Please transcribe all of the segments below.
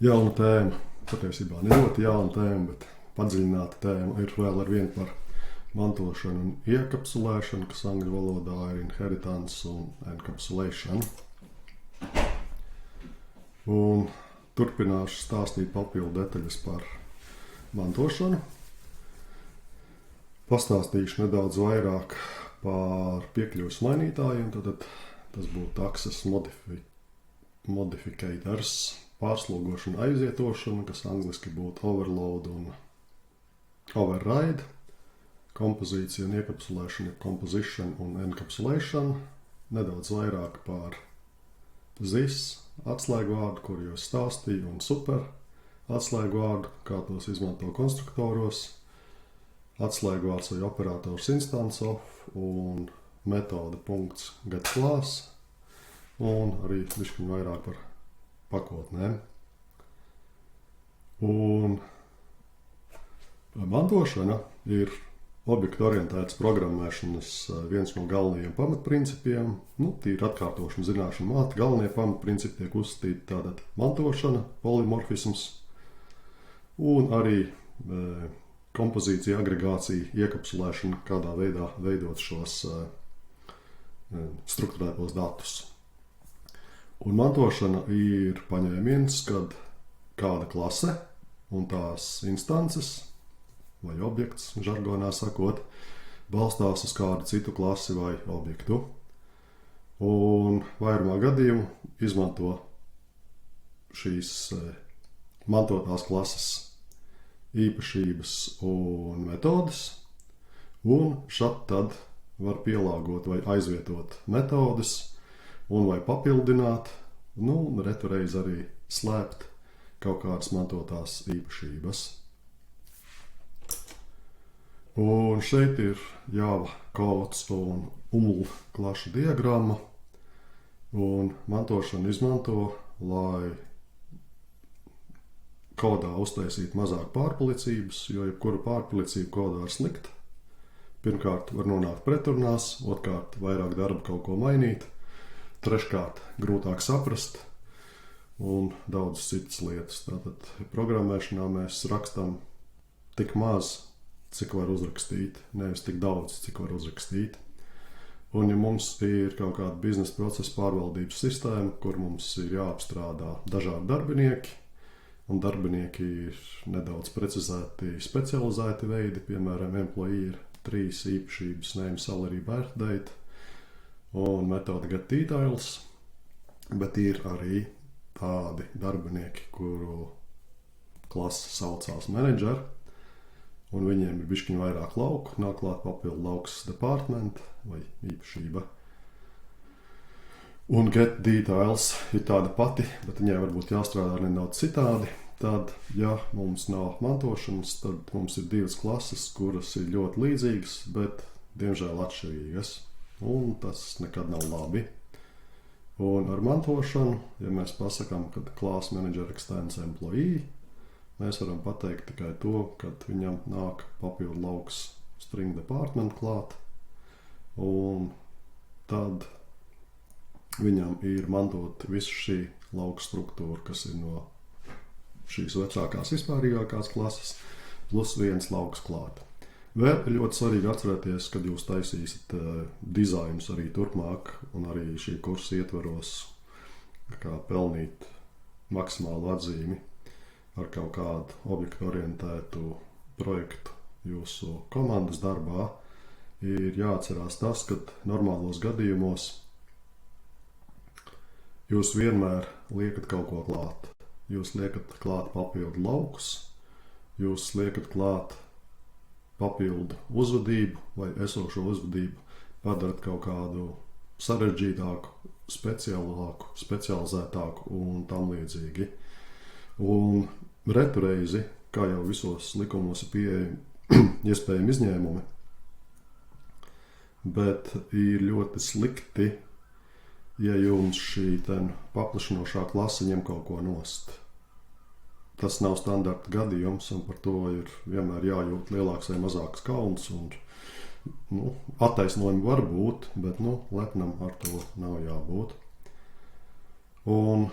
Jauna tēma, patiesībā ne ļoti jauna tēma, bet padziļināta tēma ir vēl ar vienu par mantošanu un iekapsulēšanu, kas angļu valodā ir inheritance un encapsulation. Un turpināšu stāstīt papildu detaļas par mantošanu. Pastāstīšu nedaudz vairāk par piekļuves mainītājiem, tad tas būtu access modificators, pārslogošana, aizietošana, kas angliski būtu overload un override, kompozīcija un iekapsulēšana, composition un encapsulation, nedaudz vairāk par ZIS atslēgvārdu, kur jau stāstīju, un super atslēgvārdu, kā tos izmanto konstruktoros, atslēgvārds vai operators instance of un metode .getClass, un arī bišķiņ vairāk par pakotnēm. Un mantošana ir objektu orientētas programmēšanas viens no galvenajiem pamatprincipiem. Tīri atkārtošana, zināšana, māte. Galvenie pamatprincipi tiek uzskatīti tātad mantošana, polimorfisms un arī kompozīcija, agregācija, iekapsulēšana, kādā veidā veidot šos strukturētos datus. Un mantošana ir paņēmiens, kad kāda klase un tās instances vai objekts, žargonā sakot, balstās uz kādu citu klasi vai objektu. Un vairumā gadījumu izmanto šīs mantotās klases īpašības un metodes, un šad tad var pielāgot vai aizvietot metodes, un vai papildināt, retureiz arī slēpt kaut kādas mantotās īpašības. Un šeit ir Java kods un UML klašu diagramma, un mantošanu izmanto, lai kodā uztaisītu mazāk pārpalicības, jo jebkura pārpalicība kodā ir slikta. Pirmkārt var nonākt pretrunās, otrkārt vairāk darba kaut ko mainīt, treškārt grūtāk saprast un daudz citas lietas. Tātad programmēšanā mēs rakstam tik maz, cik var uzrakstīt, nevis tik daudz, cik var uzrakstīt. Un ja mums ir kaut kāda biznesa procesa pārvaldības sistēma, kur mums ir jāapstrādā dažādi darbinieki, un darbinieki ir nedaudz precizēti, specializēti veidi, piemēram, employee ir 3 īpašības, name, salary, birth date un metode getDetails, bet ir arī tādi darbinieki, kuru klase saucās manager, un viņiem ir bišķiņ vairāk lauku, nāk klāt papildu lauks department vai īpašība. Un getDetails ir tāda pati, bet viņai varbūt jāstrādā nedaudz citādi. Tad, ja mums nav mantošanas, tad mums ir 2 klases, kuras ir ļoti līdzīgas, bet diemžēl atšķirīgas. Un tas nekad nav labi. Un ar mantošanu, ja mēs pasakām, ka class manager extends employee, mēs varam pateikt tikai to, kad viņam nāk papildu lauks string department klāt, un tad viņam ir mantot visu šī lauka struktūra, kas ir no šīs vecākās vispārīgākās klases, plus 1 lauks klāt. Vēl ir ļoti svarīgi atcerēties, kad jūs taisīsiet dizainus arī turpmāk, un arī šī kursa ietveros, kā pelnīt maksimālu atzīmi ar kaut kādu objektu orientētu projektu jūsu komandas darbā, ir jāatcerās tas, ka normālos gadījumos jūs vienmēr liekat kaut ko klāt. Jūs liekat klāt papildu laukus, jūs liekat klāt papildu uzvedību vai esošo uzvedību, padarat kaut kādu sarežģītāku, specializētāku un tam līdzīgi. Un retureizi, kā jau visos likumos ir pieejami iespējami izņēmumi, bet ir ļoti slikti, ja jums šī paplašinošā klase ņem kaut ko nost. Tas nav standarta gadījums, un par to ir vienmēr jājūt lielāks vai mazāks kauns, un attaisnojumi var būt, bet lepnam ar to nav jābūt. Un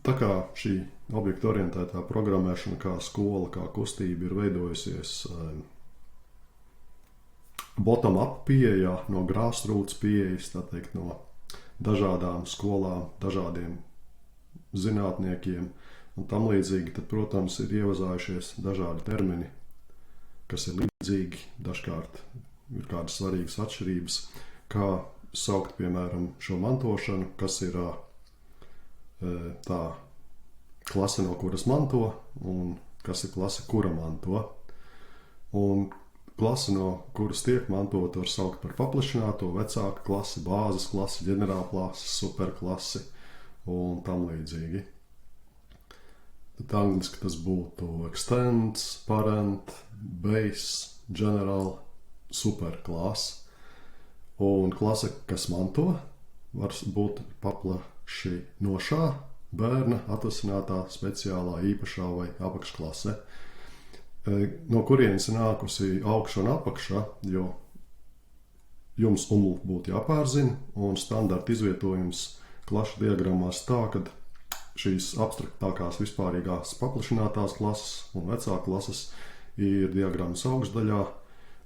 Tā kā šī objektu orientētā programmēšana, kā skola, kā kustība ir veidojusies bottom-up pieejā, no grassroots pieejas, tā teikt, no dažādām skolām, dažādiem zinātniekiem un tam līdzīgi, tad, protams, ir ievazājušies dažādi termini, kas ir līdzīgi, dažkārt ir kādas svarīgas atšķirības, kā saukt, piemēram, šo mantošanu, kas ir tā klase, no kuras manto, un kas ir klase, kura manto. Un klase, no kuras tiek mantot, var saukt par paplašināto, vecāku klasi, bāzes klasi, ģenerāla klasi, superklasi un tam līdzīgi. Tad angliski tas būtu extends, parent, base, general, superklasi. Un klase, kas manto, var būt paplašinošā, bērna atvasinātā, speciālā, īpašā vai apakšklase. No kurienes ir nākusi augša un apakša, jo jums būtu jāpārzina, un standarta izvietojums klašu diagrammās tā, ka šīs abstraktākās vispārīgās paplašinātās klases un vecāku klases ir diagrammas augšdaļā,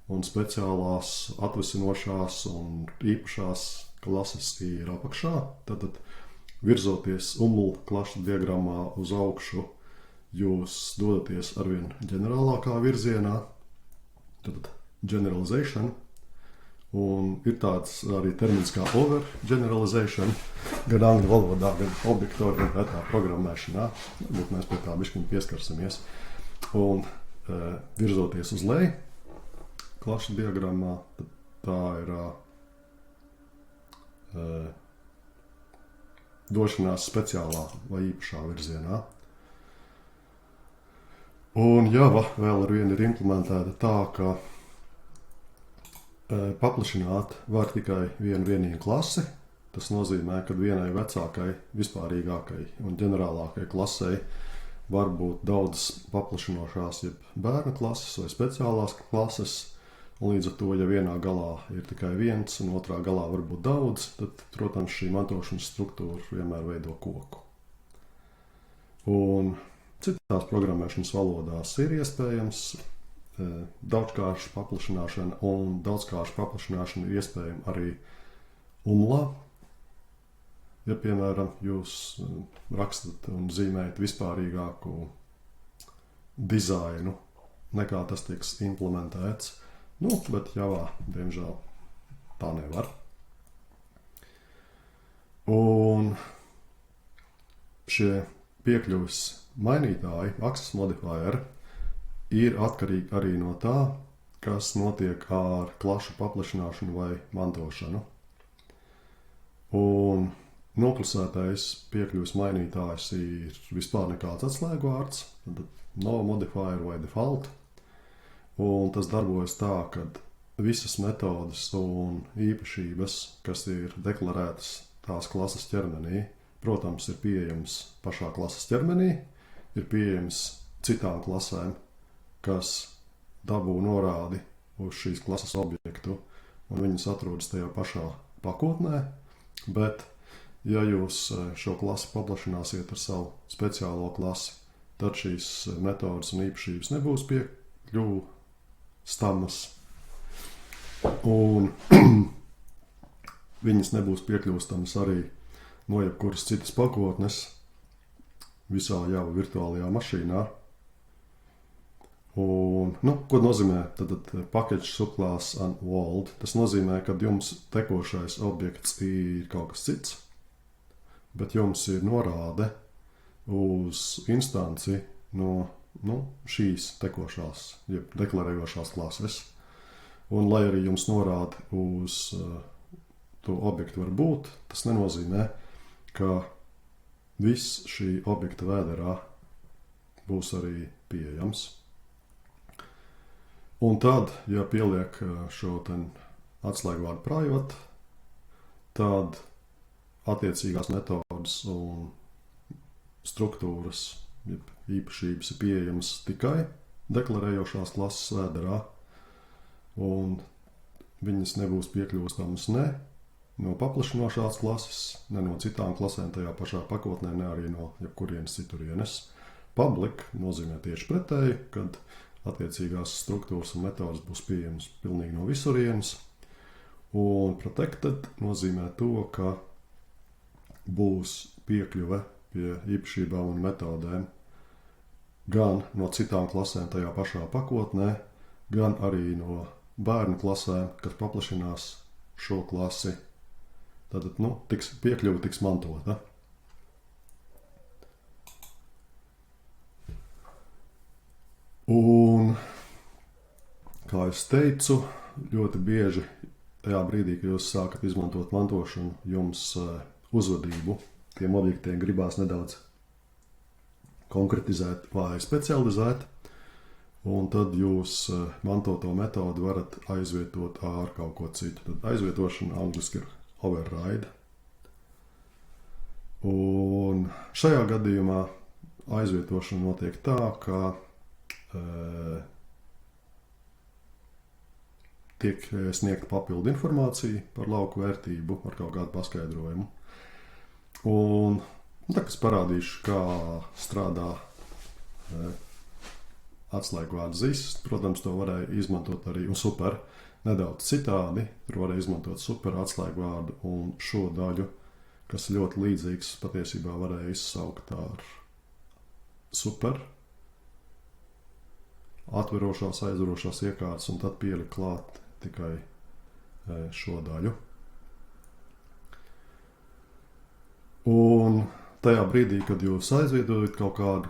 un speciālās atvasinošās un īpašās klases ir apakšā. Tad virzoties klašu diagrammā uz augšu, jūs dodaties arvien ģenerālākā virzienā, tad generalization, un ir tāds arī termins kā overgeneralization, gan angļu valodā, gan objektu orientētā programmēšanā. Varbūt mēs pie tā bišķiņ pieskarsimies. Un virzoties uz leju, klašu diagrammā, tad tā ir došanās speciālā vai īpašā virzienā. Un Java vēl ar vienu ir implementēta tā, ka paplašināt var tikai vienīgu klasi. Tas nozīmē, ka vienai vecākai, vispārīgākai un ģenerālākai klasei var būt daudzas paplašinošās, jeb bērna klases vai speciālās klases. Un līdz ar to, ja vienā galā ir tikai viens un otrā galā var būt daudz, tad, protams, šī mantošanas struktūra vienmēr veido koku. Un citās programmēšanas valodās ir iespējams daudzkārša paplašināšana, un daudzkārša paplašināšana ir iespējama arī umlā. Ja, piemēram, jūs rakstat un zīmējat vispārīgāku dizainu, nekā tas tiks implementēts, bet Javā, diemžēl, tā nevar. Un šie piekļuves mainītāji, access modifieri, ir atkarīgi arī no tā, kas notiek ar klašu paplašināšanu vai mantošanu. Un noklusētais piekļuves mainītājs ir vispār nekāds atslēgu vārds, no modifier vai default. Un tas darbojas tā, ka visas metodes un īpašības, kas ir deklarētas tās klases ķermenī, protams, ir pieejams pašā klases ķermenī, ir pieejams citām klasēm, kas dabū norādi uz šīs klases objektu, un viņas atrodas tajā pašā pakotnē, bet, ja jūs šo klasi paplašināsiet ar savu speciālo klasi, tad šīs metodes un īpašības nebūs piekļuvu stamas, un viņas nebūs piekļūstamas arī no jebkuras citas pakotnes visā Java virtuālajā mašīnā. Un, ko nozīmē tad package subclass unwalled? Tas nozīmē, ka jums tekošais objekts ir kaut kas cits, bet jums ir norāde uz instanci no šīs tekošās, jeb deklarējošās klases. Un, lai arī jums norāda uz to objektu var būt, tas nenozīmē, ka viss šī objekta vēderā būs arī pieejams. Un tad, ja pieliek šo atslēgvārdu private, tad attiecīgās metodas un struktūras, īpašības ir pieejamas tikai deklarējošās klases vēderā, un viņas nebūs piekļūstamas ne no paplašinošās klases, ne no citām klasēm tajā pašā pakotnē, ne arī no jebkurienes citurienes. Public nozīmē tieši pretēji, kad attiecīgās struktūras un metodas būs pieejamas pilnīgi no visurienes. Un protected nozīmē to, ka būs piekļuve pie īpašībām un metodēm gan no citām klasēm tajā pašā pakotnē, gan arī no bērnu klasēm, kas paplašinās šo klasi. Tātad, piekļuve tiks mantota. Un, kā es teicu, ļoti bieži tajā brīdī, kad jūs sākat izmantot mantošanu, jums uzvedību tiem objektiem gribās nedaudz konkretizēt vai specializēt, un tad jūs mantoto metodu varat aizvietot ar kaut ko citu. Tad aizvietošana angliski ir override. Un šajā gadījumā aizvietošana notiek tā, ka tiek sniegta papildu informācija par lauku vērtību ar kaut kādu paskaidrojumu. Un tagad es parādīšu, kā strādā atslēgu vārdu ZIS. Protams, to varēja izmantot arī un super nedaudz citādi. Tur varēja izmantot super atslēgu vārdu un šo daļu, kas ļoti līdzīgs, patiesībā varēja izsaukt ar super, atverošās, aizverošās iekārtas un tad pielikt klāt tikai šo daļu. Un tajā brīdī, kad jūs aizvietojat kaut kādu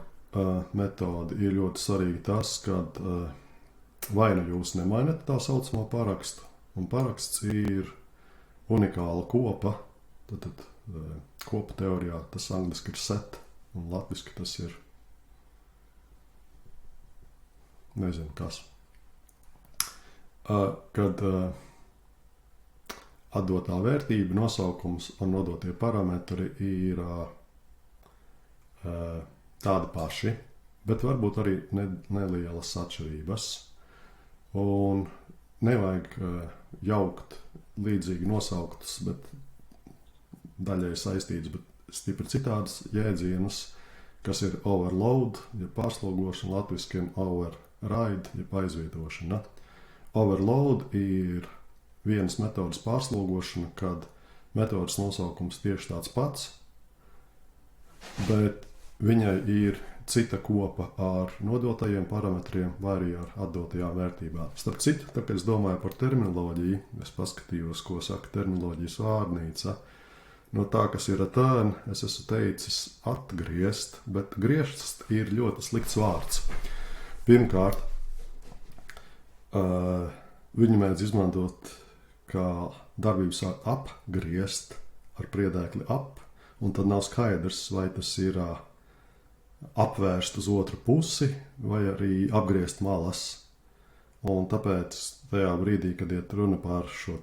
metodi, ir ļoti svarīgi tas, kad vai nu jūs nemainat tā saucamo parakstu, un paraksts ir unikāla kopa, tad kopa teorijā tas angliski ir set, un latviski tas ir nezinu kas. Kad atdotā vērtība, nosaukums un nodotie parametri ir tādi paši, bet varbūt arī nelielas atšķirības. Un nevajag jaukt līdzīgi nosauktas, bet daļai saistītas, bet stipri citādas jēdzienus, kas ir overload, ja pārslogošana, latviskiem override, ja aizvietošana. Overload ir vienas metodas pārslogošana, kad metodas nosaukums tieši tāds pats, bet viņai ir cita kopa ar nodotajiem parametriem vai arī ar atdotajām vērtībām. Starp citu, tā kā es domāju par terminoloģiju, es paskatījos, ko saka terminoloģijas vārnīca. No tā, kas ir return, es esmu teicis atgriezt, bet griezt ir ļoti slikts vārds. Pirmkārt, viņu mēdz izmantot kā darbības vārdu apgriezt ar priedēkli ap, un tad nav skaidrs, vai tas ir apvērst uz otru pusi vai arī apgriezt malas. Un tāpēc tajā brīdī, kad iet runa par šo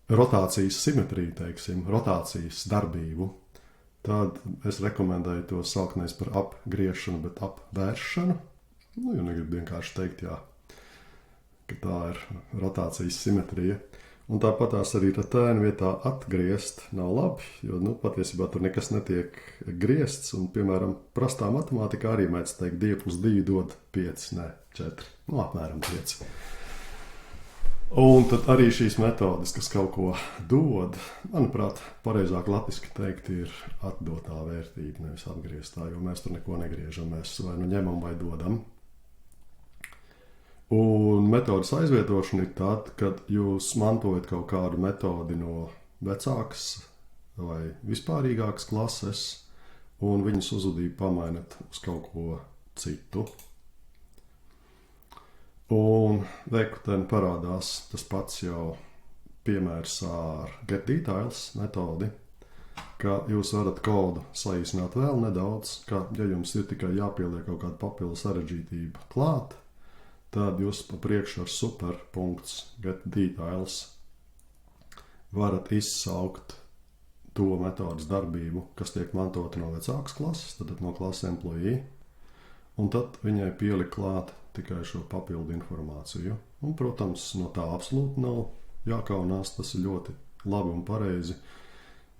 rotācijas simetriju, teiksim, rotācijas darbību, tad es rekomendēju to saukt nevis par apgriešanu, bet apvēršanu. Jo negribu vienkārši teikt, ka tā ir rotācijas simetrija. Un tāpat tās arī return vietā atgriezt nav labi, jo patiesībā tur nekas netiek griezts. Un, piemēram, prastā matemātikā arī mēdz teikt 2 + 2 dod 5, ne 4, apmēram 5. Un tad arī šīs metodes, kas kaut ko dod, manuprāt, pareizāk latviski teikt ir atdotā vērtība, nevis atgrieztā, jo mēs tur neko negriežam, mēs vai nu ņemam vai dodam. Un metodas aizvietošana ir tad, kad jūs mantojat kaut kādu metodi no vecākas vai vispārīgākas klases un viņas uzvedību pamainat uz kaut ko citu. Un veikutēn parādās tas pats jau piemērs ar getDetails metodi, ka jūs varat kodu saīsināt vēl nedaudz, ka ja jums ir tikai jāpieliek kaut kāda papildu sarežģītība klāt, tad jūs pa priekšu ar super.getDetails varat izsaukt to metodas darbību, kas tiek mantota no vecākas klases, tad no klases employee, un tad viņai pielikt klāt tikai šo papildu informāciju. Un, protams, no tā absolūti nav jākaunās, tas ir ļoti labi un pareizi,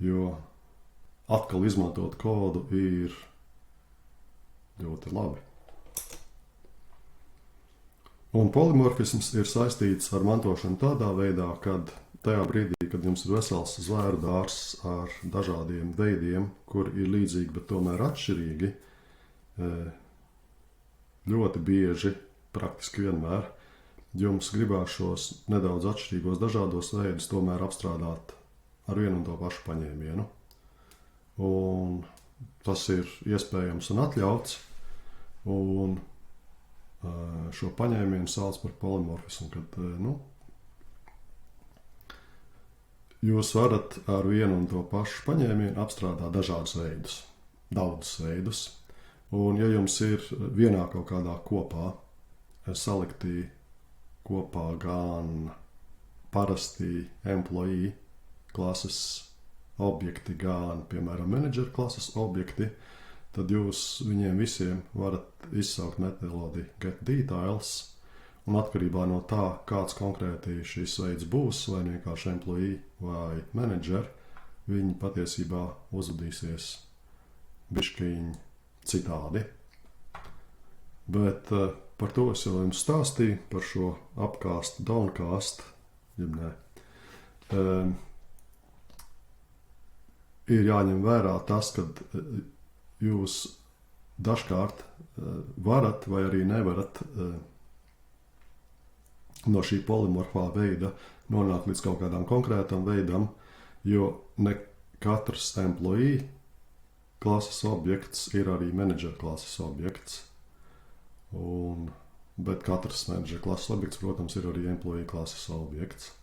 jo atkal izmantot kodu ir ļoti labi. Un polimorfisms ir saistīts ar mantošanu tādā veidā, kad tajā brīdī, kad jums ir vesels zvēru dārzs ar dažādiem veidiem, kur ir līdzīgi, bet tomēr atšķirīgi, ļoti bieži, praktiski vienmēr, jums gribās šos nedaudz atšķirīgos dažādos veidus tomēr apstrādāt ar vienu un to pašu paņēmienu. Un tas ir iespējams un atļauts, un šo paņēmienu sauc par polimorfismu, kad jūs varat ar vienu un to pašu paņēmienu apstrādāt dažādus veidus, daudzus veidus. Un ja jums ir vienā kaut kādā kopā salikti kopā gan parasti employee klases objekti, gan, piemēram, manager klases objekti, tad jūs viņiem visiem varat izsaukt metodi getDetails, un atkarībā no tā, kāds konkrēti šis veids būs, vai vienkārši employee vai manager, viņi patiesībā uzvedīsies bišķiņ citādi. Bet par to es jau jums stāstīju, par šo upcast, downcast, jeb nē. Ir jāņem vērā tas, ka jūs dažkārt varat vai arī nevarat no šī polimorfā veida nonākt līdz kaut kādam konkrētam veidam, jo ne katrs employee klases objekts ir arī manager klases objekts. Bet katrs manager klases objekts, protams, ir arī employee klases objekts.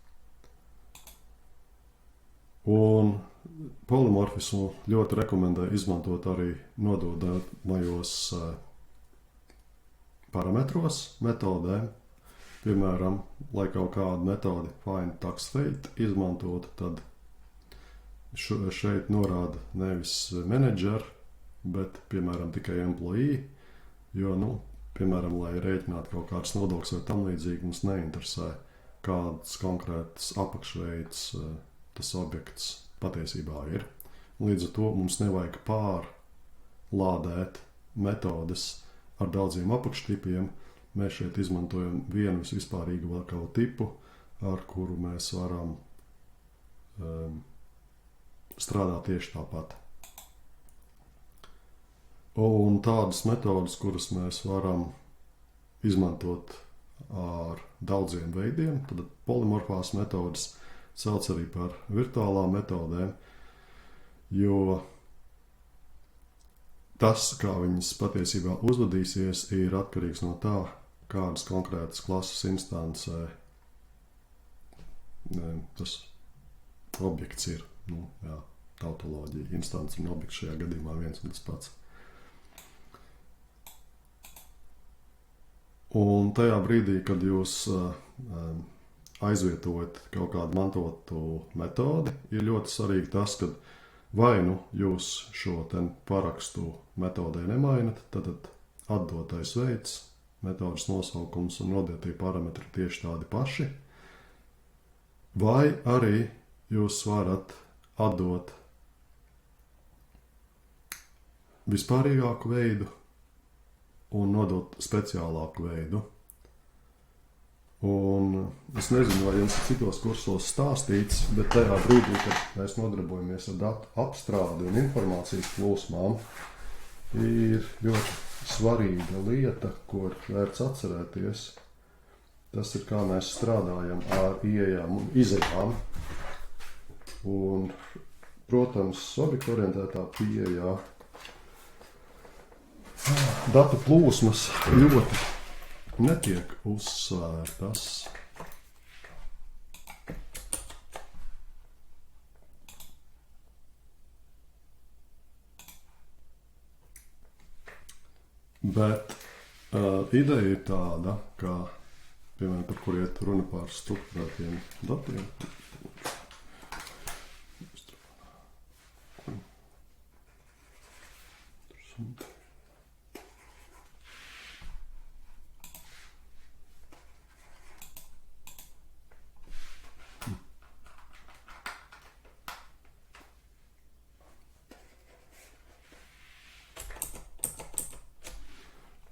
Un polimorfismu ļoti rekomendēju izmantot arī nododamajos parametros metodēm. Piemēram, lai kaut kādu metodi find tax fate izmantotu, tad šeit norāda nevis manager, bet, piemēram, tikai employee, jo, piemēram, lai rēķinātu kaut kāds nodoklis vai tam līdzīgi, mums neinteresē, kāds konkrēts apakšveids tas objekts patiesībā ir. Līdz ar to mums nevajag pārlādēt metodes ar daudziem apakštipiem. Mēs šeit izmantojam vienu vispārīgāko tipu, ar kuru mēs varam strādāt tieši tāpat. Un tādas metodas, kuras mēs varam izmantot ar daudziem veidiem, tad polimorfās metodas sauc arī par virtuālām metodēm, jo tas, kā viņas patiesībā uzvedīsies, ir atkarīgs no tā, kādas konkrētas klases instancē tas objekts ir. Tautoloģija, instance un objekts šajā gadījumā viens un tas pats. Un tajā brīdī, kad jūs aizvietojat kaut kādu mantotu metodi, ir ļoti svarīgi tas, ka vai jūs šo parakstu metodē nemainat, tad atdotais veids, metodas nosaukums un nodētie parametri tieši tādi paši, vai arī jūs varat atdot vispārīgāku veidu un nodot speciālāku veidu. Un es nezinu, vai jums citos kursos stāstīts, bet tajā brīdī, kad mēs nodarbojamies ar datu apstrādi un informācijas plūsmām, ir ļoti svarīga lieta, ko ir vērts atcerēties. Tas ir, kā mēs strādājam ar ieejām un izejām. Un, protams, objektorientētā pieejā datu plūsmas ļoti netiek uzsvērtas. Bet ideja ir tāda, ka, piemēram, par kur iet runa par strukturētiem datiem.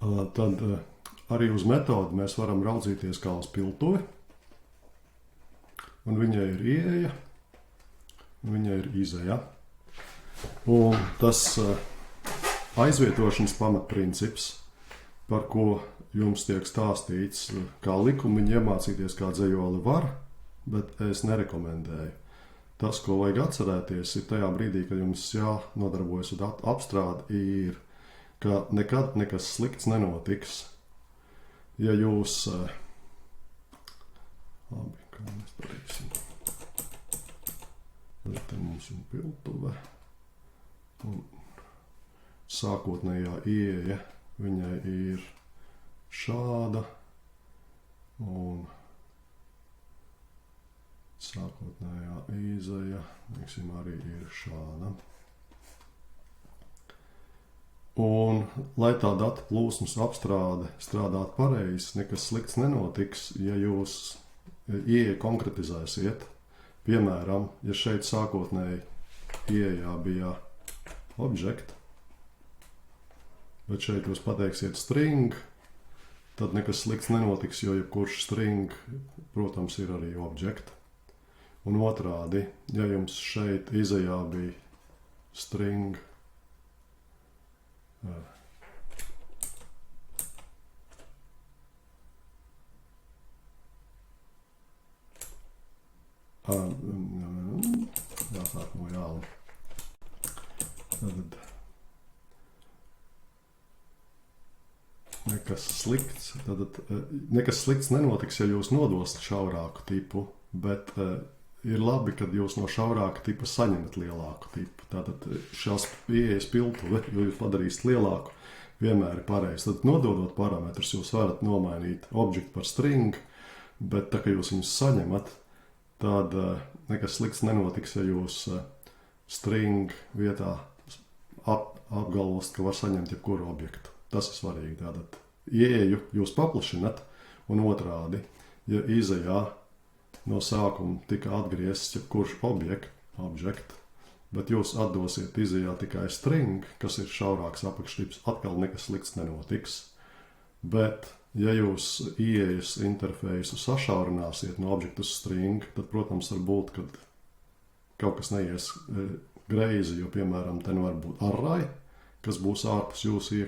Tad arī uz metodi mēs varam raudzīties kā uz piltuvi. Un viņai ir ieeja, un viņai ir izeja. Un tas aizvietošanas pamatprincips, par ko jums tiek stāstīts, kā likumiņi iemācīties, kā dzejoli var, bet es nerekomendēju. Tas, ko vajag atcerēties, ir tajā brīdī, kad jums jānodarbojas ar apstrādi, ir, ka nekad nekas slikts nenotiks. Ja jūs... Labi, kā mēs darīsim? Te mums ir piltuve. Un sākotnējā ieeja viņai ir šāda. Un sākotnējā izeja, teiksim, arī ir šāda. Un, lai tā datu plūsmas apstrāde strādātu pareizi, nekas slikts nenotiks, ja jūs ieeja konkretizēsiet. Piemēram, ja šeit sākotnēji ieejā bija object, bet šeit jūs pateiksiet string, tad nekas slikts nenotiks, jo jebkurš string, protams, ir arī object. Un otrādi, ja jums šeit izejā bija string, jāsāk no jauna. Tad nekas slikts nenotiks, ja jūs nodostat šaurāku tipu, bet ir labi, kad jūs no šaurāka tipa saņemat lielāku tipu. Tātad šās ieejas piltuve, jo jūs padarīsiet lielāku, vienmēr ir pareizi. Tad nododot parametrus, jūs varat nomainīt objektu par string, bet tā, ka jūs viņus saņemat, tad nekas slikts nenotiks, ja jūs string vietā apgalvost, ka var saņemt jebkuru objektu. Tas ir svarīgi. Tātad ieeju jūs paplašinat, un otrādi, ja izejā no sākuma tika atgriezts jebkurš objekt, bet jūs atdosiet izejā tikai string, kas ir šaurāks apakštips, atkal nekas slikts nenotiks. Bet, ja jūs ieejas interfeisu sašaurināsiet no objektu uz string, tad, protams, var būt, kad kaut kas neies greizi, jo, piemēram, te var būt array, kas būs ārpus jūsu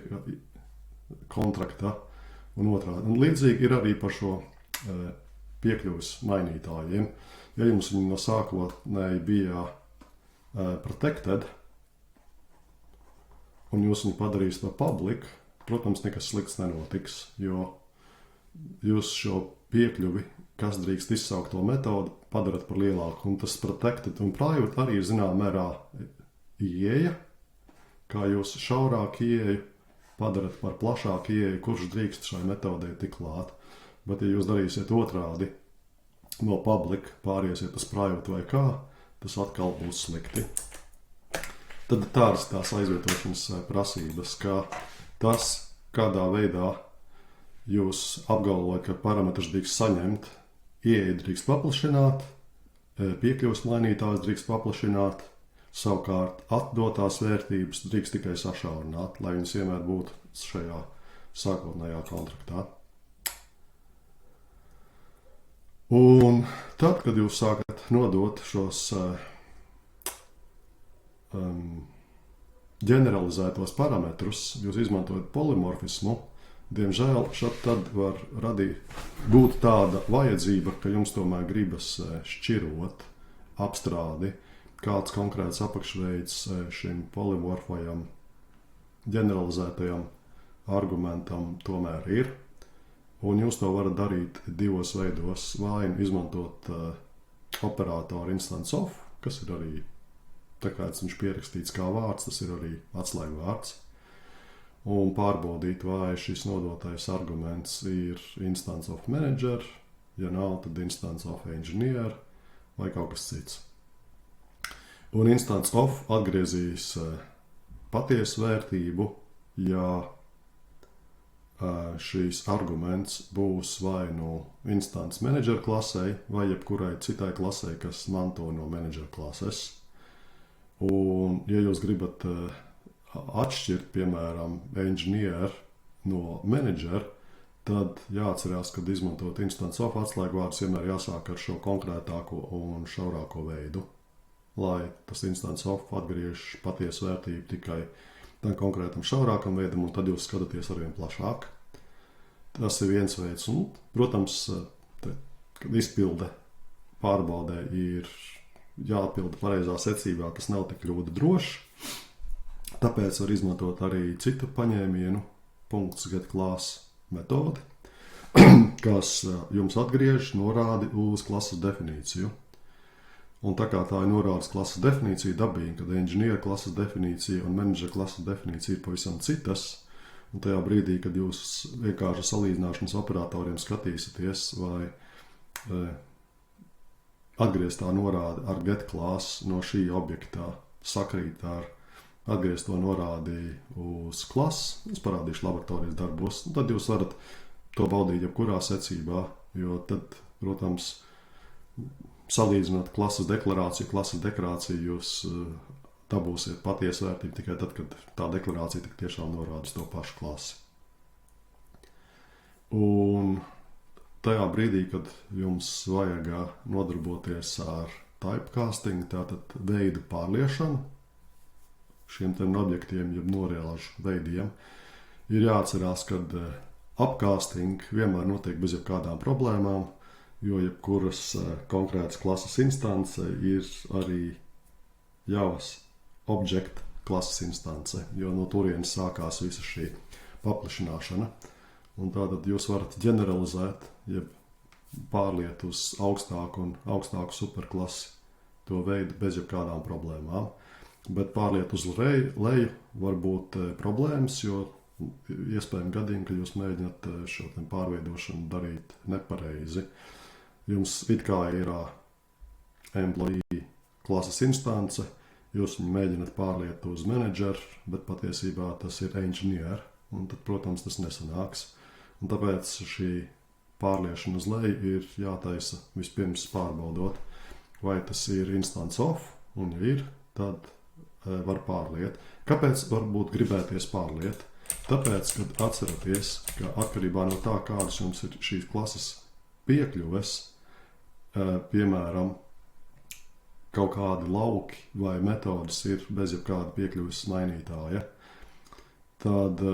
kontrakta, un otrādi. Un līdzīgi ir arī par šo piekļuvis mainītājiem. Ja jums viņi no sākotnēji bija protected, un jūs viņu padarīsiet par public, protams, nekas slikts nenotiks, jo jūs šo piekļuvi, kas drīkst izsaukt to metodu, padarat par lielāku. Un tas protected un private arī ir zinām mērā ieeja, kā jūs šaurāk ieeju padarat par plašāku ieeju, kurš drīkst šai metodei tik klāt. Bet, ja jūs darīsiet otrādi, no public pāriesiet uz private vai kā, tas atkal būs slikti. Tad tādas tās aizvietošanas prasības, ka tas, kādā veidā jūs apgalvojat, ka parametrus drīkst saņemt, ieeja drīkst paplašināt, piekļuvas mainītājs drīkst paplašināt, savukārt atdotās vērtības drīkst tikai sašaurināt, lai viņas vienmēr būtu šajā sākotnējā kontraktā. Un tad, kad jūs sākat nodot šos ģeneralizētos parametrus, jūs izmantojat polimorfismu, diemžēl šad tad var būt tāda vajadzība, ka jums tomēr gribas šķirot apstrādi, kāds konkrēts apakšveids šim polimorfajam ģeneralizētajam argumentam tomēr ir. Un jūs to varat darīt divos veidos. Vai izmantot operatoru instance of, kas ir arī, tā kā viņš pierakstīts kā vārds, tas ir arī atslēgu vārds. Un pārbaudīt, vai šis nodotais arguments ir instance of manager, ja nav, tad instance of engineer vai kaut kas cits. Un instance of atgriezīs patiesu vērtību, ja šīs arguments būs vai no instance manager klasei vai jebkurai citai klasei, kas manto no manager klases. Un, ja jūs gribat atšķirt, piemēram, engineer no menedžera, tad jāatcerās, kad izmantot instance of atslēgvārdus, vienmēr jāsāk ar šo konkrētāko un šaurāko veidu, lai tas instance of atgriež patiesu vērtību tikai tam konkrētam šaurākam veidam, un tad jūs skatāties arvien plašāk. Tas ir viens veids, un, protams, kad izpilde pārbaudē ir jāpilda pareizā secībā, tas nav tik ļoti droši. Tāpēc var izmantot arī citu paņēmienu, punkts get class metodi, kas jums atgriež norādi uz klases definīciju. Un tā kā tā ir norādes klases definīcija dabīgi, kad engineer klases definīcija un manager klases definīcija ir pavisam citas, un tajā brīdī, kad jūs vienkārši salīdzināšanas operatoriem skatīsieties, vai atgriezt tā norādi ar get class no šī objektā sakrīt ar atgriezt to norādi uz klases, es parādīšu laboratorijas darbos, un tad jūs varat to baudīt jebkurā secībā, jo tad, protams, salīdzinot klases deklarāciju jūs dabūsiet patiesu vērtību tikai tad, kad tā deklarācija tik tiešām norāda uz to pašu klasi. Un tajā brīdī, kad jums vajag nodarboties ar typecasting, tātad veidu pārliešanu, šiem objektiem, jeb norēlažu veidiem, ir jāatcerās, ka upcasting vienmēr notiek bez jebkādām problēmām, jo jebkuras konkrētas klases instance ir arī Javas object klases instance, jo no turienes sākās visa šī paplašināšana. Un tātad jūs varat ģeneralizēt, jeb pārliet uz augstāku un augstāku superklasi to veidu bez jebkādām problēmām. Bet pārliet uz leju var būt problēmas, jo iespējami gadījumi, ka jūs mēģināt šo pārveidošanu darīt nepareizi. Jums it kā ir employee klases instance, jūs viņu mēģināt pārliet uz manager, bet patiesībā tas ir engineer, un tad, protams, tas nesanāks. Un tāpēc šī pārliešana uz leju ir jātaisa vispirms pārbaudot, vai tas ir instance of, un ja ir, tad var pārliet. Kāpēc varbūt gribēties pārliet? Tāpēc, kad atceraties, ka atkarībā no tā, kādas jums ir šīs klases piekļuves, piemēram, kaut kādi lauki vai metodas ir bez jebkāda piekļuves mainītāja, tad,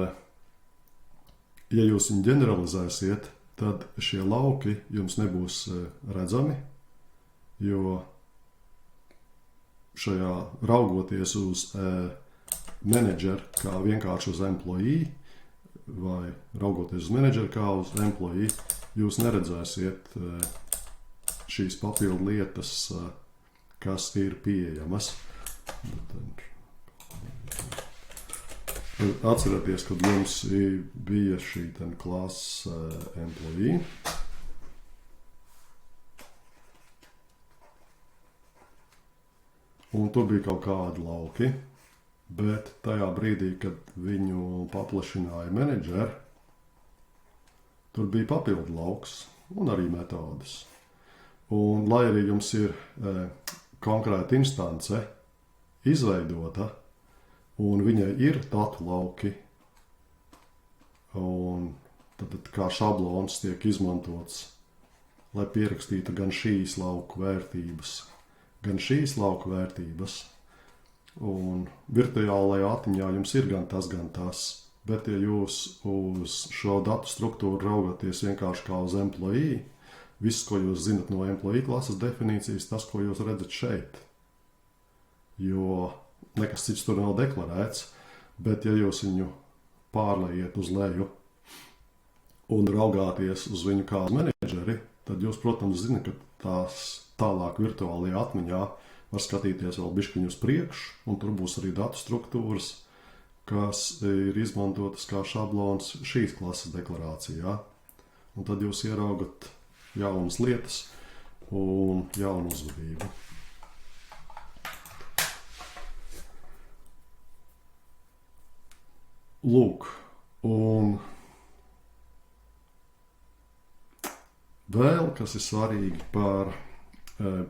ja jūs viņu ģeneralizēsiet, tad šie lauki jums nebūs redzami, jo šajā raugoties uz menedžeru kā vienkārši uz employee, vai raugoties uz menedžeru kā uz employee, jūs neredzēsiet šīs papildu lietas, kas ir pieejamas. Atcerieties, kad jums bija šī klase employee. Un tur bija kaut kādi lauki, bet tajā brīdī, kad viņu paplašināja menedžeri, tur bija papildu lauks un arī metodas. Un lai arī jums ir konkrēta instance izveidota, un viņai ir datu lauki, un tad kā šablons tiek izmantots, lai pierakstītu gan šīs lauku vērtības, gan šīs lauku vērtības, un virtuālajā atmiņā jums ir gan tas, bet ja jūs uz šo datu struktūru raugaties vienkārši kā uz employee, viss, ko jūs zinat no employee klases definīcijas, tas, ko jūs redzat šeit, jo nekas cits tur nav deklarēts, bet ja jūs viņu pārlejiet uz leju un raugāties uz viņu kā menedžeri, tad jūs, protams, zinat, ka tās tālāk virtuālajā atmiņā var skatīties vēl bišķiņu uz priekšu, un tur būs arī datu struktūras, kas ir izmantotas kā šablons šīs klases deklarācijā. Un tad jūs ieraugat jaunas lietas un jaunu uzvedību. Lūk, un vēl, kas ir svarīgi par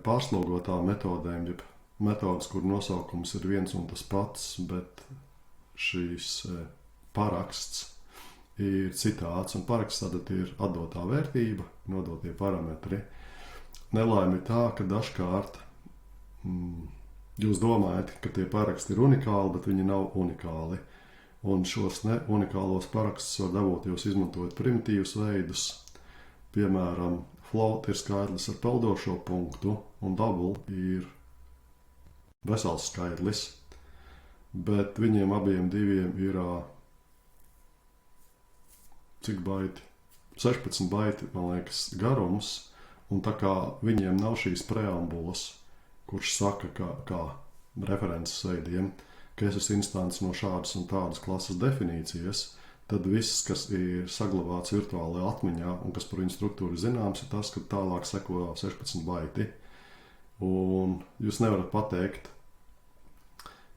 pārslogotām metodēm, jeb metodas, kur nosaukums ir viens un tas pats, bet šīs paraksts ir citāds, un paraksts tad ir atdotā vērtība, nodotie parametri. Nelaime ir tā, ka dažkārt jūs domājat, ka tie paraksti ir unikāli, bet viņi nav unikāli. Un šos unikālos parakstus var dabūt jūs izmantojot primitīvus veidus. Piemēram, float ir skaitlis ar peldošo punktu, un double ir vesels skaitlis. Bet viņiem abiem diviem ir cik baiti? 16 baiti, man liekas, garums, un tā kā viņiem nav šīs preambulas, kurš saka, kā references veidiem, ka es esmu instants no šādas un tādas klases definīcijas, tad viss, kas ir saglabāts virtuālajā atmiņā un kas par viņu struktūru zināms, ir tas, ka tālāk seko 16 baiti. Un jūs nevarat pateikt,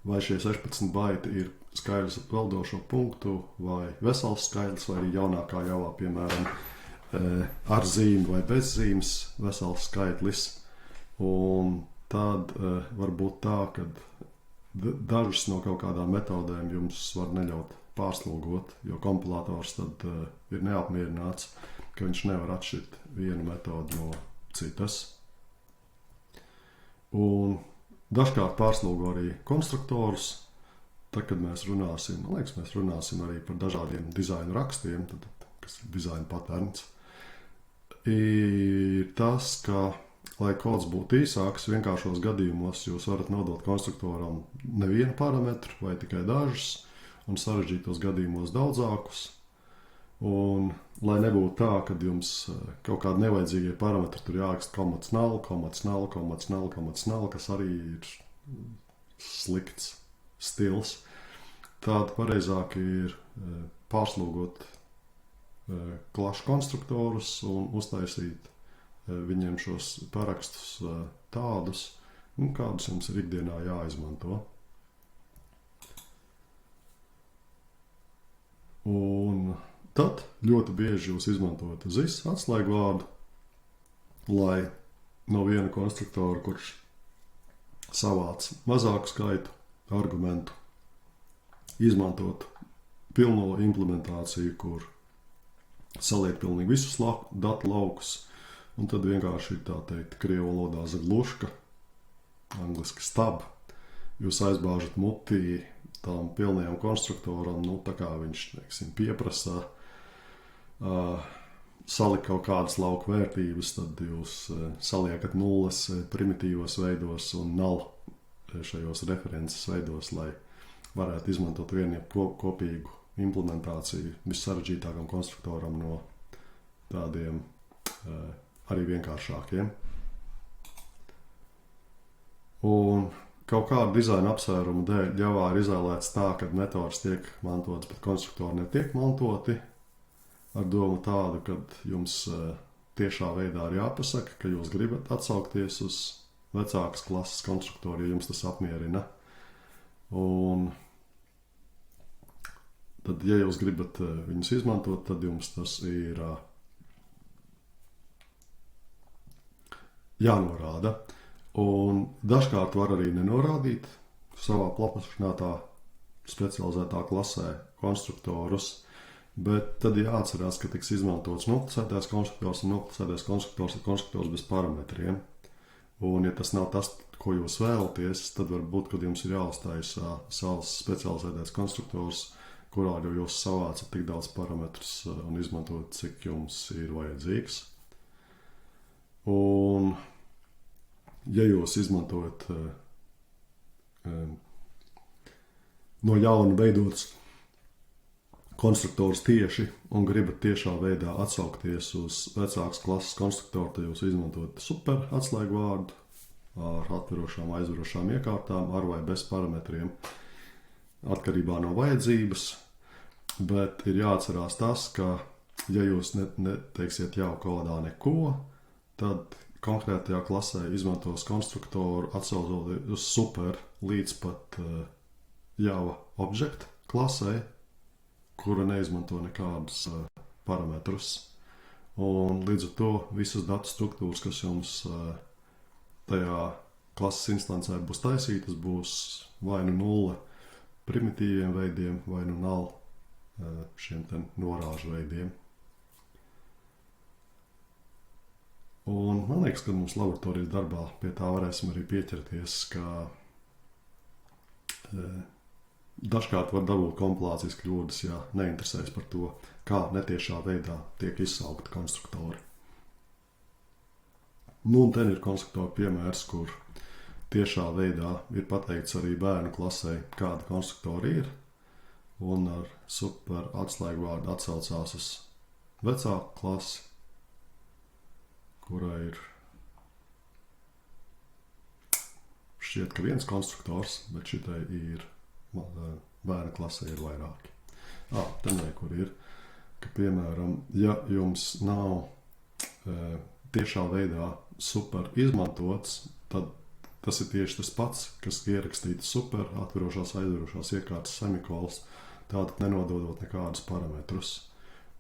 vai šie 16 baiti ir skaidrs ar peldošo punktu, vai vesels skaidrs, vai arī jaunākā javā, piemēram, ar zīmi vai bez zīmes vesels skaitlis. Un tad var būt tā, ka dažas no kaut kādām metodēm jums var neļaut pārslogot, jo kompilators tad ir neapmierināts, ka viņš nevar atšķirt vienu metodu no citas. Un dažkārt pārslogo arī konstruktorus. Tad, kad mēs runāsim, man liekas, mēs runāsim arī par dažādiem dizaina rakstiem, kas ir dizaina patērns, ir tas, ka, lai kods būtu īsāks, vienkāršos gadījumos jūs varat nodot konstruktoram nevienu parametru vai tikai dažus, un sarežģītos gadījumos daudzākus. Un, lai nebūtu tā, ka jums kaut kādi nevajadzīgie parametri tur jāraksta 0,0,0,0,0, kas arī ir slikts stils, tad pareizāk ir pārslogot klašu konstruktorus un uztaisīt viņiem šos parakstus tādus, kādus jums ir ikdienā jāizmanto. Un tad ļoti bieži jūs izmantojat ZIS atslēgvārdu, lai no viena konstruktora, kurš savāc mazāku skaitu argumentu, izmantot pilno implementāciju, kur saliek pilnīgi visus datu laukus, un tad vienkārši ir tā teikt krievu valodā zagluška, angliski stab. Jūs aizbāžat mutī tam pilnajam konstruktoram, tā kā viņš, teiksim, pieprasa salikt kaut kādas lauku vērtības, tad jūs saliekat nulles primitīvos veidos un null šajos references veidos, lai varētu izmantot vienu kopīgu implementāciju vissarežģītākam konstruktoram no tādiem arī vienkāršākiem. Un kaut kādu dizaina apsvērumu dēļ Javā ir izvēlēts tā, ka metodas tiek mantotas, bet konstruktori netiek mantoti, ar domu tādu, ka jums tiešā veidā ir jāpasaka, ka jūs gribat atsaukties uz vecākas klases konstruktoru, ja jums tas apmierina. Un tad, ja jūs gribat viņus izmantot, tad jums tas ir jānorāda. Un dažkārt var arī nenorādīt savā paplašinātā specializētā klasē konstruktorus, bet tad jāatcerās, ka tiks izmantots noklusētais konstruktors un noklusētais konstruktors ir konstruktors bez parametriem. Un ja tas nav tas, ko jūs vēlaties, tad varbūt, kad jums ir jāuztaisa savs specializētais konstruktors, kurā jau jūs savācat tik daudz parametrus un izmantot, cik jums ir vajadzīgs. Un ja jūs izmantojat no jauna veidotus konstruktors tieši un gribat tiešā veidā atsaukties uz vecākas klases konstruktoru, tad jūs izmantojat super atslēgvārdu ar atverošām, aizverošām iekārtām, ar vai bez parametriem, atkarībā no vajadzības. Bet ir jāatcerās tas, ka ja jūs neteiksiet jau kodā neko, tad konkrētajā klasē izmantos konstruktoru atsaucot uz super līdz pat Java object klasē, kura neizmanto nekādus parametrus. Un līdz ar to visas datu struktūras, kas jums tajā klases instancē būs taisītas, būs vai nu nulle primitīviem veidiem, vai nu null šiem te norāžu veidiem. Un man liekas, ka mums laboratorijas darbā pie tā varēsim arī pieķerties, ka dažkārt var dabūt kompilācijas kļūdas, ja neinteresējas par to, kā netiešā veidā tiek izsaukti konstruktori. Nu, un ten ir konstruktori piemērs, kur tiešā veidā ir pateikts arī bērnu klasē, kāda konstruktori ir, un ar super atslēgu vārdu atsaucās uz vecāku klasi, kurā ir šķiet, ka viens konstruktors, bet šitai ir bērnu klasē ir vairāki. Tenē, kur ir, ka, piemēram, ja jums nav tiešā veidā super izmantots, tad tas ir tieši tas pats, kas ierakstīts super atverošās, aizverošās iekārtas semikols, tātad nenododot nekādus parametrus.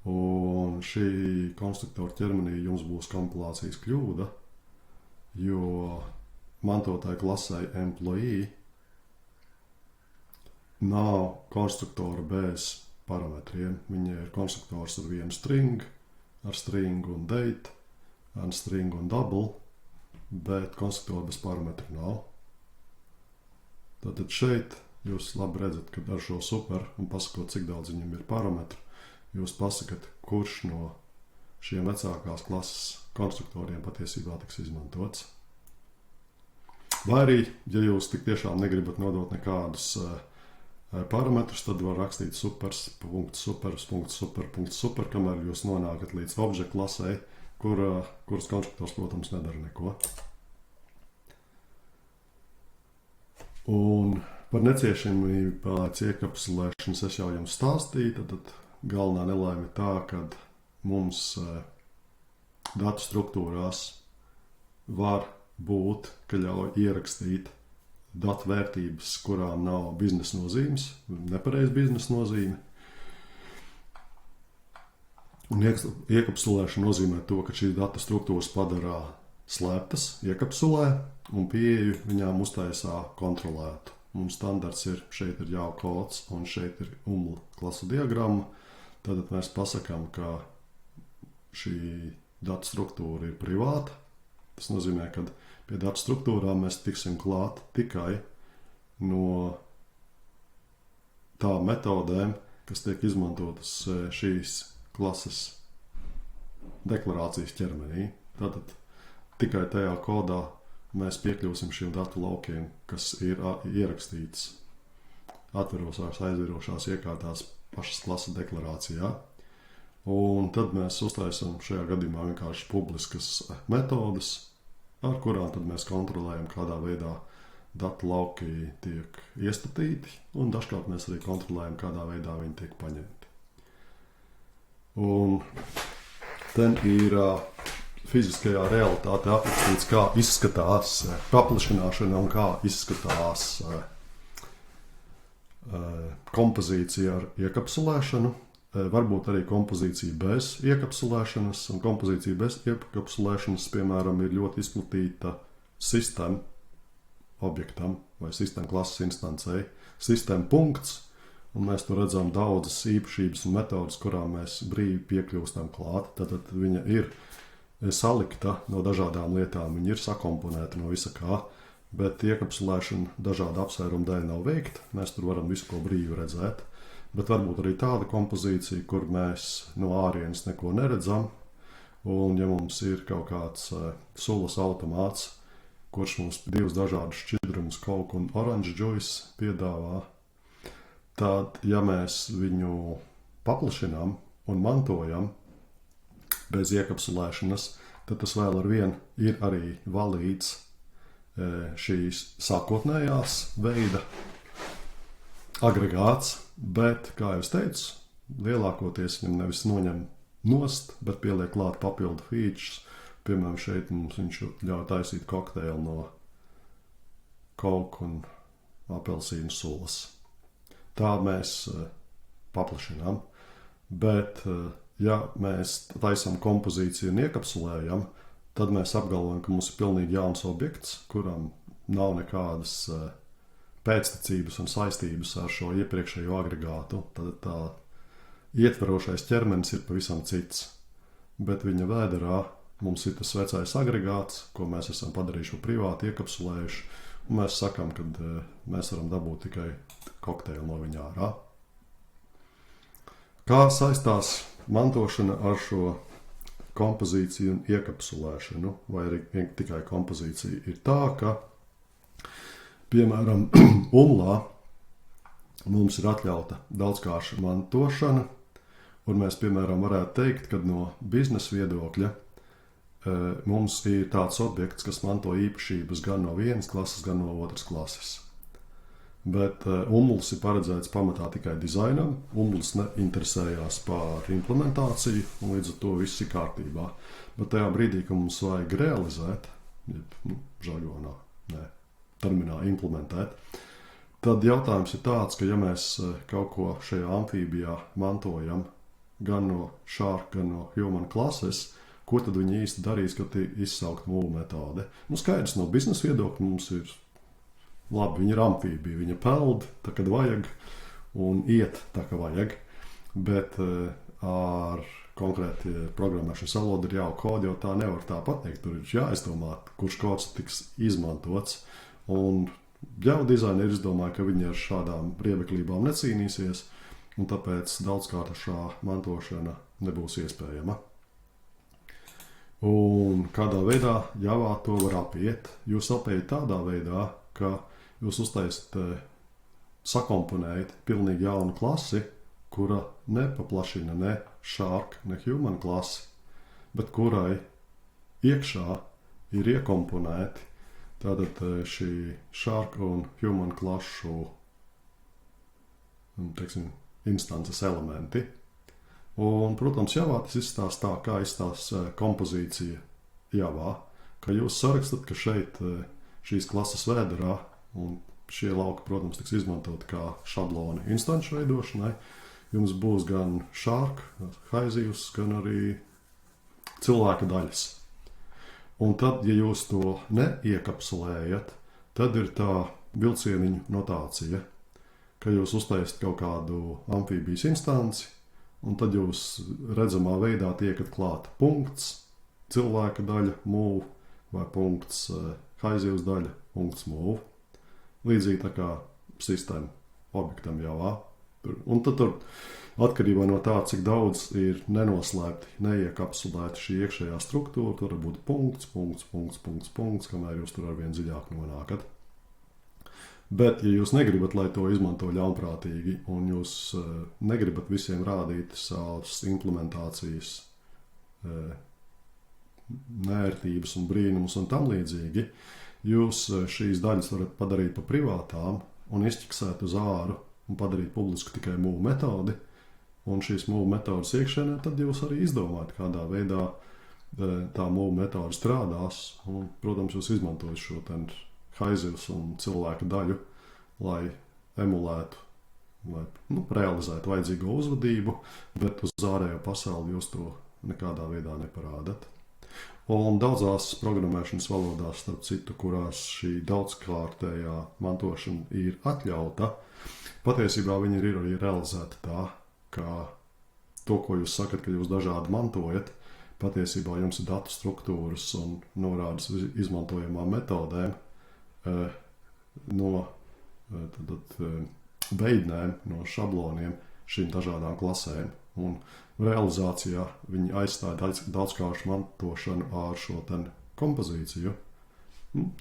Un šī konstruktora ķermenī jums būs kompilācijas kļūda, jo mantotāja klasē employee nav konstruktora bez parametriem. Viņai ir konstruktors ar vienu string, ar stringu un date, ar stringu un double, bet konstruktora bez parametru nav. Tātad šeit jūs labi redzat, ka ar šo super un pasakot, cik daudz viņam ir parametru, jūs pasakat, kurš no šiem vecākās klases konstruktoriem patiesībā tiks izmantots. Vai arī, ja jūs tik tiešām negribat nodot nekādus parametrus, tad var rakstīt super, kamēr jūs nonākat līdz object klasē, kuras konstruktors, protams, nedara neko. Un par neciešamību pēc iekapsulēšanas es jau jums stāstīju, tad galvenā nelaime ir tā, ka mums datu struktūrās var būt, ka ļauj ierakstīt datu vērtības, kurām nav biznesa nozīmes, nepareiz biznesa nozīme. Un iekapsulēšana nozīmē to, ka šīs datu struktūras padarā slēptas, iekapsulē un pieeju viņām uztaisā kontrolētu. Mums standarts ir, šeit ir jau kods un šeit ir UML klasu diagramma. Tad mēs pasakām, ka šī datu struktūra ir privāta. Tas nozīmē, ka pie datu struktūrām mēs tiksim klāt tikai no tām metodēm, kas tiek izmantotas šīs klases deklarācijas ķermenī. Tātad tikai tajā kodā mēs piekļūsim šiem datu laukiem, kas ir ierakstīts atverošās, aizverošās iekārtās pašas klases deklarācijā. Un tad mēs uztaisam šajā gadījumā vienkārši publiskas metodas, ar kurām tad mēs kontrolējam, kādā veidā datu lauki tiek iestatīti, un dažkārt mēs arī kontrolējam, kādā veidā viņi tiek paņemti. Un ten ir fiziskajā realitātē aprakstīts, kā izskatās paplašināšana un kā izskatās kompozīcija ar iekapsulēšanu. Varbūt arī kompozīcija bez iekapsulēšanas, un kompozīcija bez iekapsulēšanas, piemēram, ir ļoti izplatīta sistēma objektam vai sistēma klases instancei. Sistēma punkts, un mēs tur redzam daudzas īpašības un metodas, kurām mēs brīvi piekļūstam klāt. Tātad viņa ir salikta no dažādām lietām, viņa ir sakomponēta no visa kā, bet iekapsulēšana dažādu apsvērumu dēļ nav veikta. Mēs tur varam visu ko brīvi redzēt. Bet varbūt arī tāda kompozīcija, kur mēs no ārienes neko neredzam, un ja mums ir kaut kāds sulas automāts, kurš mums divus dažādus šķidrumus, Coke un Orange Juice piedāvā, tad, ja mēs viņu paplašinām un mantojam bez iekapsulēšanas, tad tas vēl ar vienu ir arī valīds šīs sākotnējās veida agregāts, bet, kā jau es teicu, lielākoties viņam nevis noņem nost, bet pieliek klāt papildu features. Piemēram, šeit mums viņš ļauj taisīt kokteili no Coke un apelsīnu sulas. Tā mēs paplašinām, bet, ja mēs taisam kompozīciju un iekapsulējam, tad mēs apgalvojam, ka mums ir pilnīgi jauns objekts, kuram nav nekādas pēctecības un saistības ar šo iepriekšējo agregātu. Tad tā ietverošais ķermenis ir pavisam cits. Bet viņa vēderā mums ir tas vecais agregāts, ko mēs esam padarījuši privāti, iekapsulējuši. Un mēs sakām, ka mēs varam dabūt tikai kokteili no viņa ārā. Kā saistās mantošana ar šo kompozīciju un iekapsulēšanu, vai arī tikai kompozīcija? Ir tā, ka, piemēram, umlā mums ir atļauta daudzkārša mantošana, un mēs, piemēram, varētu teikt, ka no biznesa viedokļa mums ir tāds objekts, kas manto īpašības gan no vienas klases, gan no otras klases. Bet umlis ir paredzēts pamatā tikai dizainam. Umlis neinteresējās par implementāciju, un līdz ar to viss ir kārtībā. Bet tajā brīdī, kad mums vajag realizēt, žargonā, terminā implementēt, tad jautājums ir tāds, ka ja mēs kaut ko šajā amfībijā mantojam gan no Shark, gan no Human klases, ko tad viņi īsti darīs, kad izsaukt mūvu metode? Skaidrs, no biznesa viedokļa mums ir labi, viņa ir amfībija, viņa peld tā, kad vajag, un iet tā, ka vajag, bet ar konkrēti programmēšanas valodu ir jākod, jo tā nevar tā pateikt, tur ir jāizdomā, kurš kods tiks izmantots, un jau dizaineri izdomāja, ka viņi ar šādām riebeklībām necīnīsies, un tāpēc daudzkārt šā mantošana nebūs iespējama. Un kādā veidā Javā to var apiet? Jūs apējat tādā veidā, ka jūs uztaisat, sakomponējat pilnīgi jaunu klasi, kura nepaplašina ne Shark, ne Human klasi, bet kurai iekšā ir iekomponēti tātad šī Shark un Human klašu, teiksim, instances elementi. Un, protams, Javā tas izstās tā, kā izstās kompozīcija Javā, ka jūs sarakstat, ka šeit šīs klases vēderā, un šie lauki, protams, tiks izmantot kā šabloni instanču veidošanai, jums būs gan Shark, Haizivs, gan arī cilvēka daļas. Un tad, ja jūs to neiekapsulējat, tad ir tā vilcieniņu notācija, ka jūs uztaisat kaut kādu amfībijas instanci, un tad jūs redzamā veidā tiekat klāt punkts, cilvēka daļa, mūv, vai punkts, Haizivs daļa, punkts, mūv. Līdzīgi tā kā sistēma objektam Javā. Un tad tur atkarībā no tā, cik daudz ir nenoslēpti, neiekapsulēti šī iekšējā struktūra, tur var būt punkts, kamēr jūs tur arvien dziļāk nonākat. Bet, ja jūs negribat, lai to izmanto ļaunprātīgi, un jūs negribat visiem rādīt savas implementācijas nērtības un brīnumus un tam līdzīgi, jūs šīs daļas varat padarīt pa privātām un izķiksēt uz āru un padarīt publisku tikai mūvu metodi, un šīs mūvu metodas iekšēnē tad jūs arī izdomājat, kādā veidā tā mūvu metode strādās, un, protams, jūs izmantojat šo Haizivs un cilvēka daļu, lai emulētu, lai realizētu vajadzīgo uzvedību, bet uz ārējo pasauli jūs to nekādā veidā neparādat. Un daudzās programmēšanas valodās, starp citu, kurās šī daudzkārtējā mantošana ir atļauta, patiesībā viņa ir arī realizēta tā, ka to, ko jūs sakat, ka jūs dažādi mantojat, patiesībā jums ir datu struktūras un norādes izmantojamām metodēm, no veidnēm, no šabloniem šīm dažādām klasēm. Un realizācijā viņi aizstāja daudzkāršu mantošanu ar šo kompozīciju.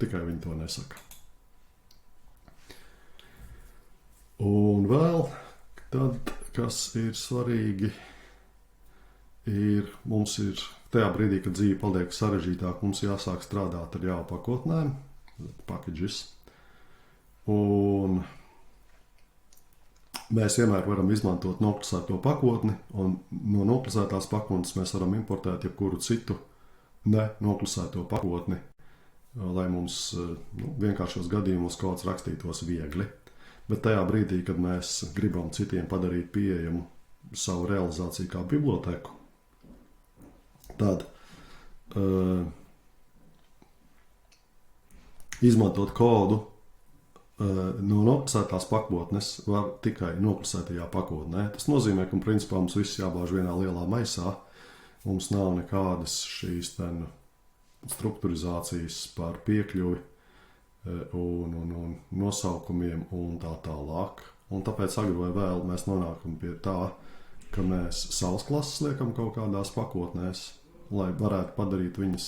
Tikai viņi to nesaka. Un vēl tad, kas ir svarīgi, mums ir tajā brīdī, kad dzīve paliek sarežģītāk, mums jāsāk strādāt ar Java pakotnēm, packages. Un mēs vienmēr varam izmantot noklusēto pakotni, un no noklusētās pakotnes mēs varam importēt jebkuru citu nenoklusēto pakotni, lai mums vienkāršos gadījumos kaut kāds rakstītos viegli. Bet tajā brīdī, kad mēs gribam citiem padarīt pieejamu savu realizāciju kā biblioteku, tad izmantot kodu no noklusētās pakotnes var tikai noklusētajā pakotnē. Tas nozīmē, ka principā mums viss jābāž vienā lielā maisā. Mums nav nekādas šīs strukturizācijas par piekļuvi un nosaukumiem un tā tālāk. Un tāpēc agri vai vēl mēs nonākam pie tā, ka mēs savas klases liekam kaut kādās pakotnēs, lai varētu padarīt viņas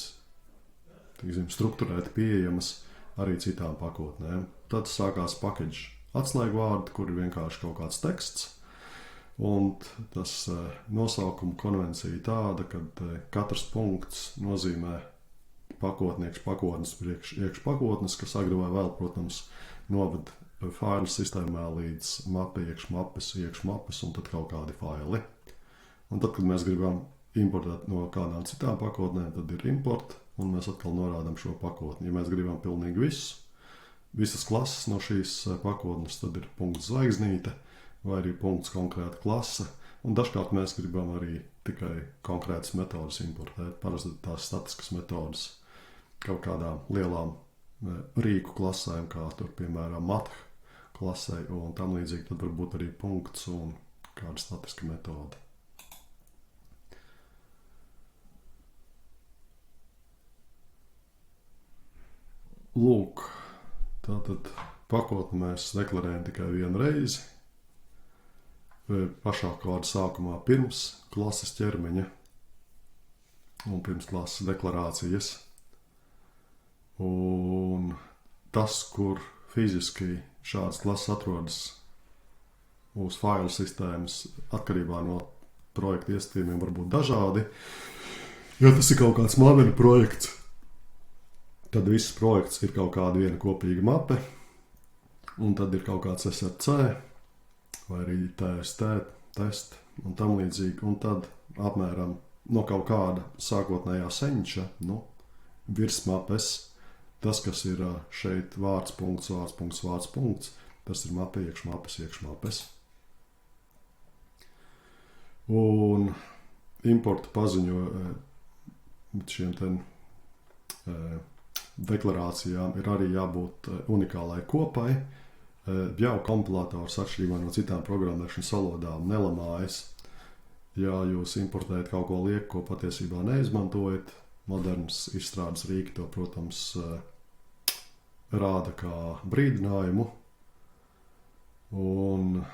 strukturēt pieejamas arī citām pakotnēm. Tad sākās package atslēgu vārdi, kur ir vienkārši kaut kāds teksts. Un tas nosaukuma konvencija tāda, ka katrs punkts nozīmē pakotnieks, pakotnes, iekšpakotnes, kas agri vai vēl, protams, noved failu sistēmā līdz mape, iekšmapes un tad kaut kādi faili. Un tad, kad mēs gribam importēt no kādām citām pakotnēm, tad ir import, un mēs atkal norādām šo pakotni. Ja mēs gribam pilnīgi visu, visas klases no šīs pakotnes, tad ir punkts zvaigznīte vai arī punkts konkrēta klase. Un dažkārt mēs gribam arī tikai konkrētas metodas importēt, parasti tās statiskas metodas kaut kādām lielām rīku klasēm, kā tur, piemēram, math klasē un tam līdzīgi, tad var būt arī punkts un kāda statiska metode. Lūk, tātad pakotni mēs deklarējam tikai vienu reizi, pašā kāda sākumā pirms klases ķermeņa un pirms klases deklarācijas. Un tas, kur fiziski šādas klases atrodas mūsu failu sistēmas, atkarībā no projekta iestādījumiem, var būt dažādi. Ja tas ir kaut kāds Maven projekts, tad viss projekts ir kaut kāda viena kopīga mape, un tad ir kaut kāds SRC vai arī TST, test un tam līdzīgi, un tad apmēram no kaut kāda sākotnējā senča, virsmapes, tas, kas ir šeit vārds punkts, tas ir mape, iekšmapes. Un importu paziņo šiem deklarācijām ir arī jābūt unikālai kopai. Jau kompilators atšķirībā no citām programmēšanas valodām nelamājas. Ja jūs importējat kaut ko lieku, ko patiesībā neizmantojat, moderns izstrādes rīki to, protams, rāda kā brīdinājumu. Un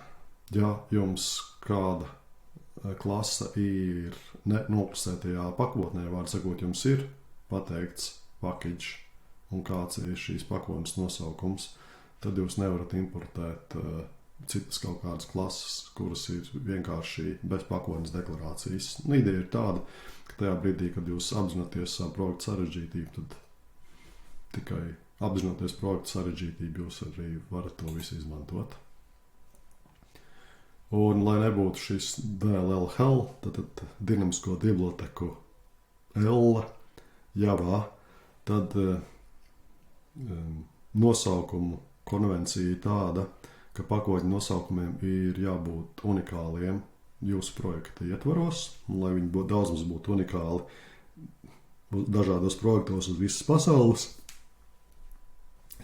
ja jums kāda klase ir noklusētajā pakotnē, vārds sakot, jums ir pateikts package un kāds ir šīs pakotnes nosaukums, tad jūs nevarat importēt citas kaut kādas klases, kuras ir vienkārši bez pakotnes deklarācijas. Ideja ir tāda, ka tajā brīdī, kad jūs apzināties savu projektu sarežģītību, tad tikai apzinoties projektu sarežģītību, jūs arī varat to visu izmantot. Un, lai nebūtu šis DLL hell, tad dinamisko biblioteku L Javā, tad nosaukumu konvencija tāda, ka pakotņu nosaukumiem ir jābūt unikāliem jūsu projekta ietvaros, un lai viņi daudzums būtu unikāli dažādos projektos uz visas pasaules.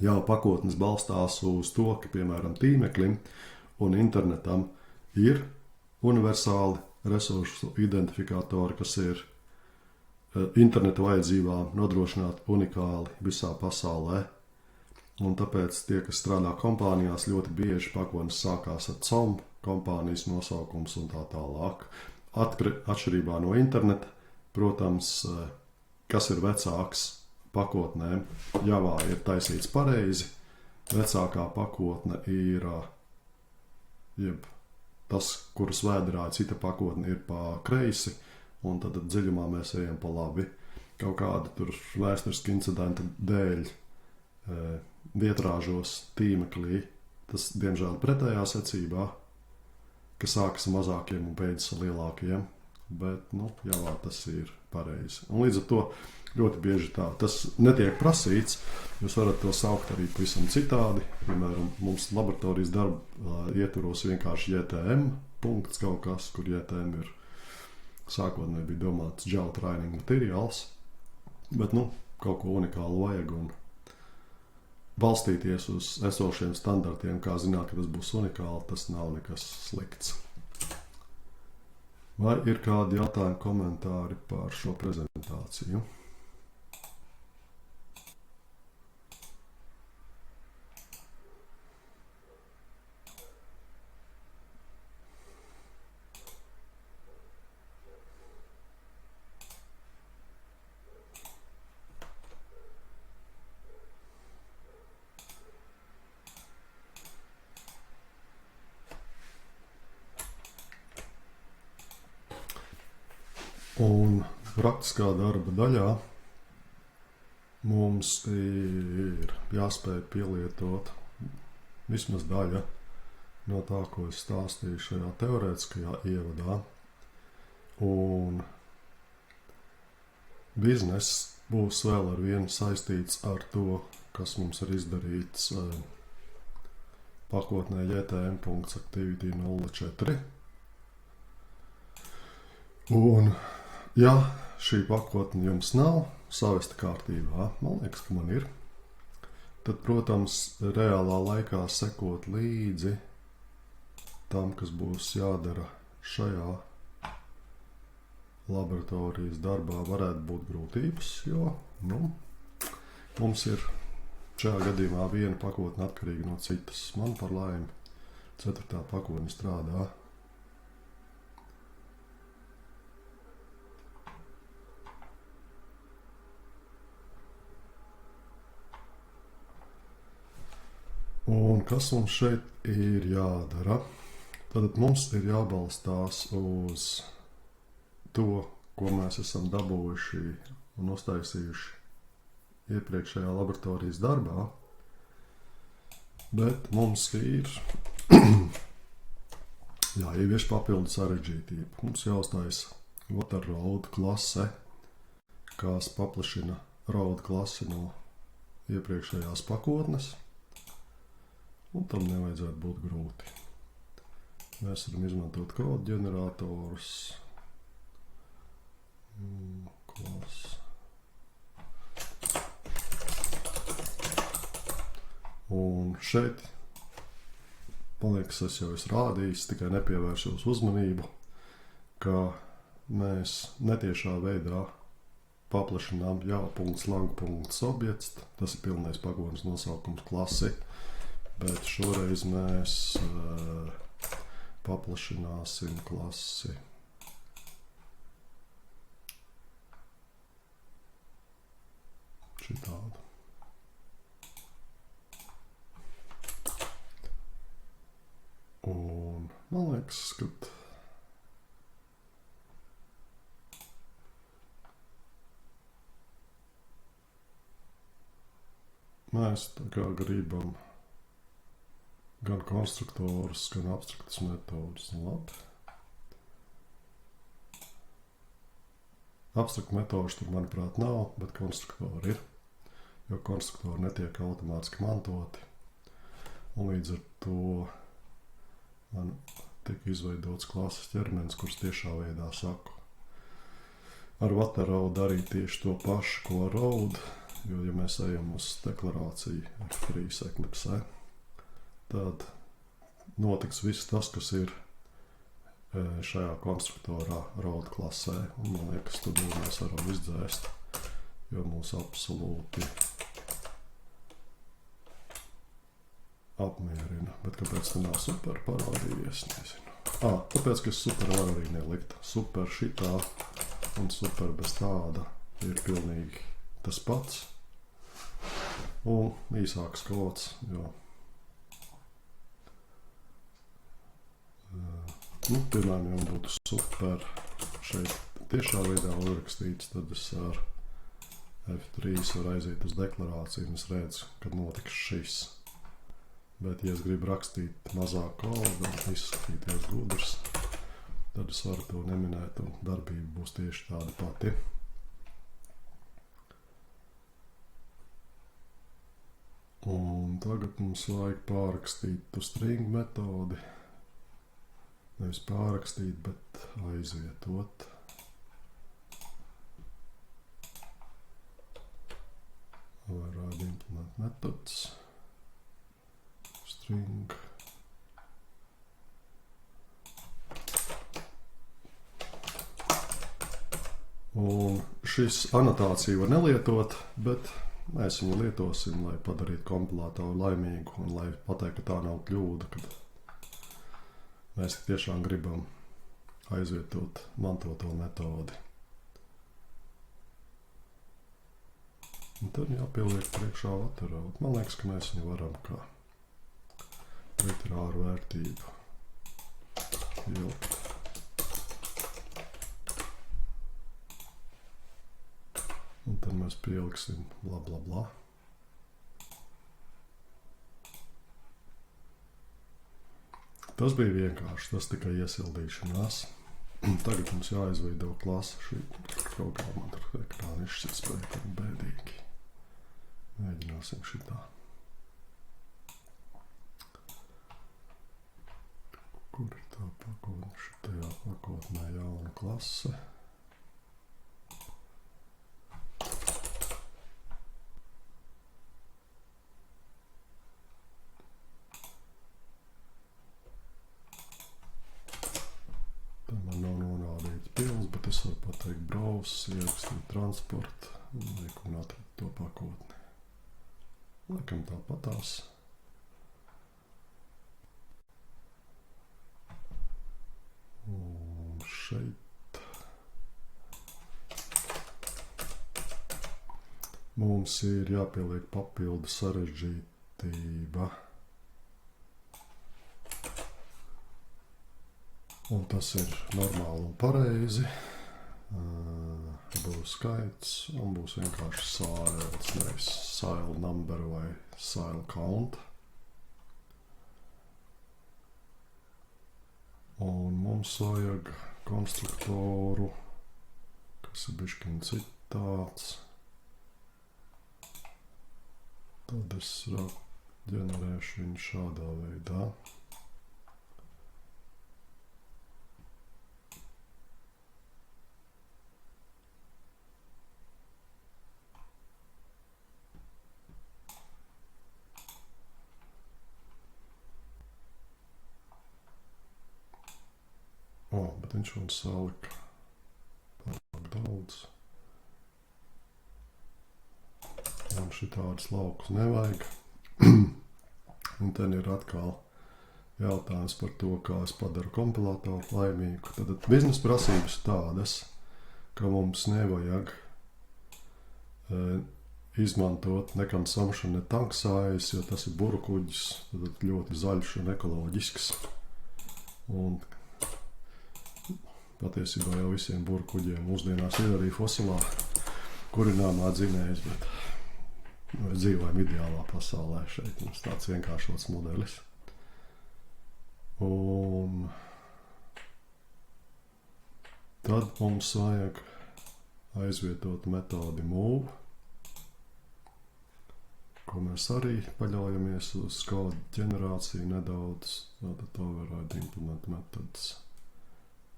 Jā, pakotnes balstās uz to, ka, piemēram, tīmeklim un internetam ir universāli resursu identifikātori, kas ir interneta vajadzībām nodrošināt unikāli visā pasaulē. Un tāpēc tie, kas strādā kompānijās, ļoti bieži pakotnes sākās ar COM, kompānijas nosaukums un tā tālāk. Atšķirībā no interneta, protams, kas ir vecāks pakotnēm, Javā ir taisīts pareizi. Vecākā pakotne ir tas, kuras vēdrā cita pakotne ir pa kreisi, un tad dziļumā mēs ejam pa labi. Kaut kāda tur vēsturiska incidenta dēļ vietrāžos tīmeklī, tas diemžēl pretējā secībā, ka sākas ar mazākiem un beidzas ar lielākiem, bet, Javā tas ir pareizi. Un līdz ar to ļoti bieži tā, tas netiek prasīts, jūs varat to saukt arī pavisam citādi, piemēram, mums laboratorijas darba ietvaros vienkārši JTM punkts kaut kas, kur JTM ir sākotnēji bija domāts Java Training Materials, bet, kaut ko unikālu vajag, un balstīties uz esošiem standartiem, kā zināt, ka tas būs unikāli, tas nav nekas slikts. Vai ir kādi jautājumi, komentāri par šo prezentāciju? Un praktiskā darba daļā mums ir jāspēj pielietot vismaz daļa no tā, ko es stāstīju šajā teorētiskajā ievadā. Un bizness būs vēl ar vienu saistīts ar to, kas mums ir izdarīts pakotnē JTM.Activity04. Un ja šī pakotne jums nav savesta kārtībā, man liekas, ka man ir, tad, protams, reālā laikā sekot līdzi tam, kas būs jādara šajā laboratorijas darbā, varētu būt grūtības, jo mums ir šajā gadījumā viena pakotne atkarīga no citas. Man par laimi 4. pakotne strādā. Un kas mums šeit ir jādara? Tad mums ir jābalstās uz to, ko mēs esam dabūjuši un uztaisījuši iepriekšējā laboratorijas darbā, bet mums ir jāievieš papildu sarežģītību. Mums jāuztaisa Water-Road klase, kas paplašina Road klasi no iepriekšējās pakotnes. Un tam nevajadzētu būt grūti. Mēs varam izmantot kodu ģeneratorus. Un šeit, man liekas, es jau esmu rādījis, tikai nepievēršos uzmanību, ka mēs netiešā veidā paplašinām jau.lang.objekts. Tas ir pilnais pakotnes nosaukums klasi. Bet šoreiz mēs paplašināsim klasi. Šitādu. Un man liekas, ka mēs tā kā gribam gan konstruktorus, gan abstraktas metodus. Labi. Abstraktu metožu tur, manuprāt, nav, bet konstruktori ir, jo konstruktori netiek automātiski mantoti. Un līdz ar to man tika izveidots klases ķermenis, kurš tiešā veidā saku. Ar Water-Road darīt tieši to pašu, ko Road, jo, ja mēs ejam uz deklarāciju ar free eclipse, tad notiks viss tas, kas ir šajā konstruktorā Road klasē. Un man liekas, tad mēs varam izdzēst, jo mūs absolūti apmierina. Bet kāpēc tā nav super parādījies, nezinu. Tāpēc, ka super var arī nelikt. Super šitā un super bez tāda ir pilnīgi tas pats. Un īsāks kods, jo piemēram, ja būtu super šeit tiešā veidā uzrakstīts, tad es ar F3 varu aiziet uz deklarāciju un es redzu, kad notiks šis. Bet, ja es gribu rakstīt mazāk kodu un izskatīties gudrs, tad es varu to neminēt un darbība būs tieši tāda pati. Un tagad mums vajag pārrakstīt to string metodi. Nevis pārrakstīt, bet aizvietot. Vai rāda implement metods. Un šis anotācija var nelietot, bet mēs viņu lietosim, lai padarītu kompilātoru laimīgu un lai pateikt, ka tā nav kļūda, kad mēs tiešām gribam aizvietot mantoto metodi. Un tad jāpieliek priekšā laterāli. Man liekas, ka mēs viņu varam kā literāru vērtību ielikt. Un tad mēs pieliksim bla bla bla. Tas bija vienkārši, tas tikai iesildīšanās. Tagad mums jāizveido klasa šī kaut kā man tur ekrāna izšķirtspēja bēdīgi. Mēģināsim šitā. Kur ir tā pakotne? Šitajā pakotnē jauna klase. Tā man nav norādīts pils, bet es varu pateikt browse, ierakstīt transport un liekam atrast to pakotni. Laikam tāpatās. Un šeit mums ir jāpieliek papildu sarežģītība. Un tas ir normāli un pareizi. Būs skaits un būs vienkārši sāils, nevis sāil number vai sāil count. Un mums vajag konstruktoru, kas ir bišķiņ citāds. Tad es ģenerēšu viņu šādā veidā. Bet viņš man salika pārāk daudz. Man šitādus laukus nevajag. Un ten ir atkal jautājums par to, kā es padaru kompilātoru laimīgu. Tad biznesa prasības tādas, ka mums nevajag izmantot ne consumption, ne tank size, jo tas ir burkuģis, tad ļoti zaļš un ekoloģisks. Un patiesībā jau visiem burkuģiem mūsdienās ir arī fosilā kurināmā dzinējs, bet mēs dzīvojam ideālā pasaulē. Šeit mums tāds vienkāršots modelis. Un tad mums vajag aizvietot metodi move, ko mēs arī paļaujamies uz kodu ģenerāciju nedaudz. Tātad override implement methods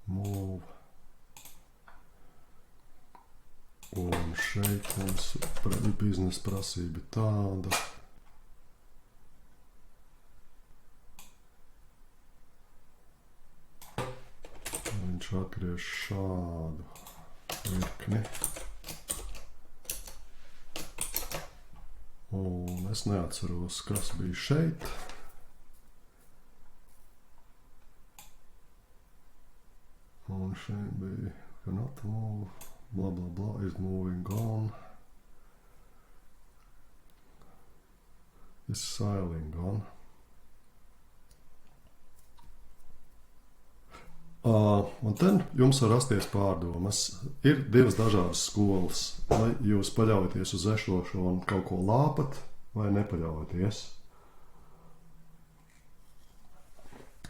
move. Un šeit mums biznesa prasība tāda. Viņš atgriež šādu virkni. Un es neatceros, kas bija šeit. Un šeit bija cannot move, blah blah blah is moving on. Is sailing on. Un ten jums var rasties pārdomas. Ir divas dažādas skolas. Vai jūs paļaujaties uz esošo un kaut ko lāpat, vai nepaļaujaties?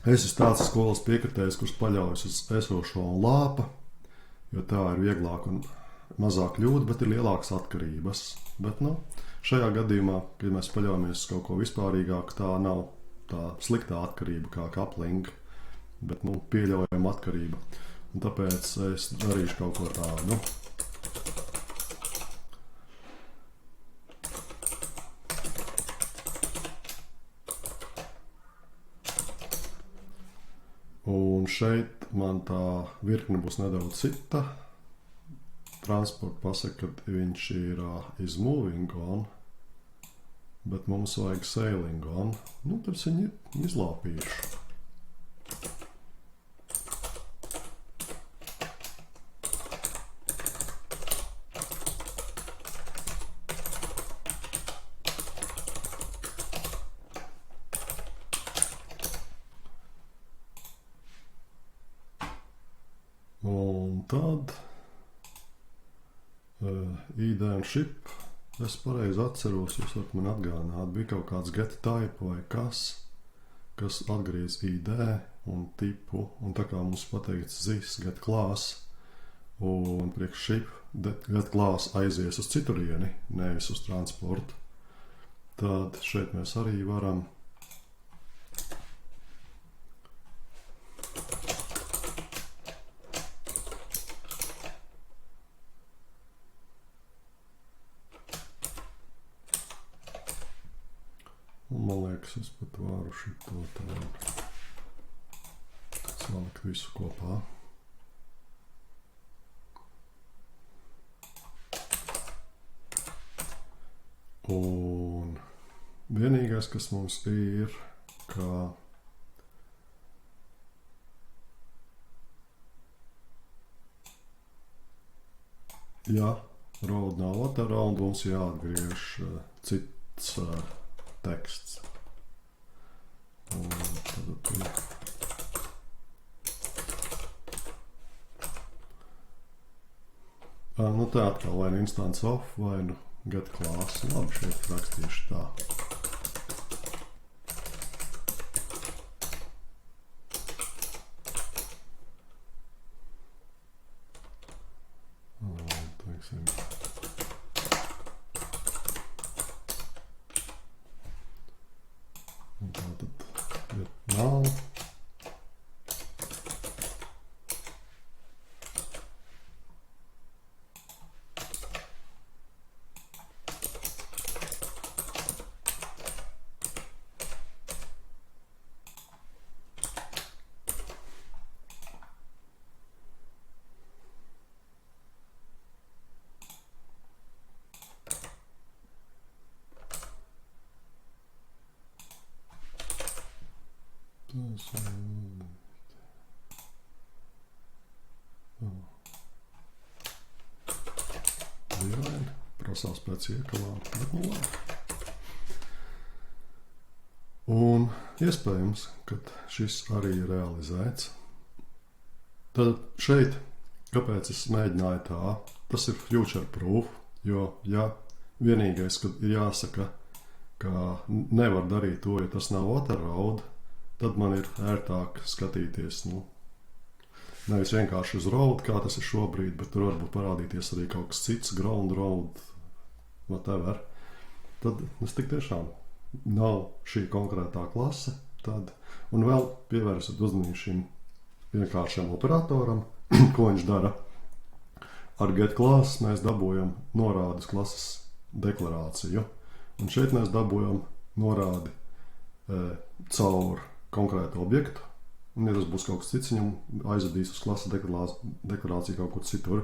Es esmu tāds skolas piekritējs, kurš paļaujas uz esošo un lāpa, jo tā ir vieglāk un mazāk kļūda, bet ir lielākas atkarības. Bet, šajā gadījumā, kad mēs paļaujamies uz kaut ko vispārīgāku, tā nav tā sliktā atkarība kā coupling, bet, pieļaujama atkarība. Un tāpēc es darīšu kaut ko tādu. Un šeit man tā virkne būs nedaudz cita. transporta pasaka, ka viņš ir is moving on, bet mums vajag sailing on. Nu, tad viņi ir izlāpījuši. Un tad ID un ship, es pareizi atceros, jūs varat man atgādināt, bija kaut kāds get type vai kas atgriez ID un tipu, un tā kā mums pateikts this get class, un priekš ship get class aizies uz citurieni, nevis uz transportu, tad šeit mēs arī varam un man liekas, es pat varu šito tādu salikt visu kopā. Un vienīgais, kas mums ir, ka ja road nav other round, mums jāatgriež cits teksts. Un tad nu tā atkal vai nu instance off, vai nu get class. Labi, šeit rakstīšu tā. Teiksim. Un tātad get nav. Dīvaini, prasās pēc iekalām, bet nu labi. Un iespējams, ka šis arī ir realizēts. Tad šeit, kāpēc es mēģināju tā, tas ir future proof, jo ja vienīgais, kad ir jāsaka, ka nevar darīt to, ja tas nav other road, tad man ir ērtāk skatīties, nevis vienkārši uz road, kā tas ir šobrīd, bet tur varbūt parādīties arī kaut kas cits, ground road, whatever. Tad es tik tiešām nav šī konkrētā klase, tad, un vēl pievērsiet uzmanību šim vienkāršam operatoram, ko viņš dara. Ar get class mēs dabūjam norādes klases deklarāciju, un šeit mēs dabūjam norādi caur konkrētu objektu, un ja tas būs kaut kas cits, viņam aizvedīs uz klases deklarāciju kaut kur citur.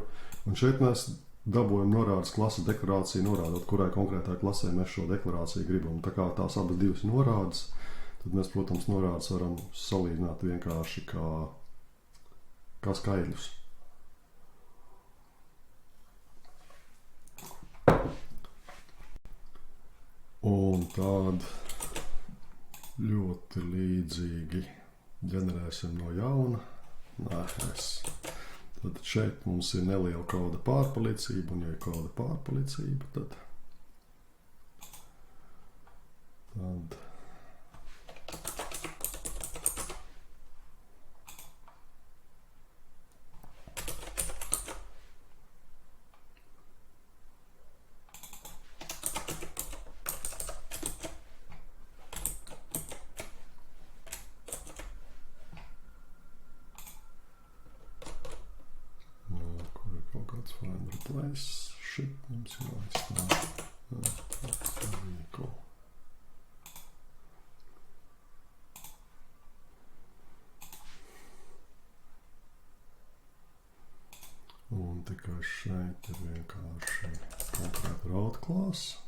Un šeit mēs dabūjam norādes klases deklarāciju, norādot, kurai konkrētai klasē mēs šo deklarāciju gribam. Tā kā tās abas divas norādes, tad mēs, protams, norādes varam salīdzināt vienkārši kā skaidrus. Un tād ļoti līdzīgi ģenerēsim no jauna. Tad šeit mums ir neliela koda pārpalicība, un ja ir koda pārpalicība, tad find replace ship mums jāizstāv. Un tikai šeit ir vienkārši konkrēta road klasa.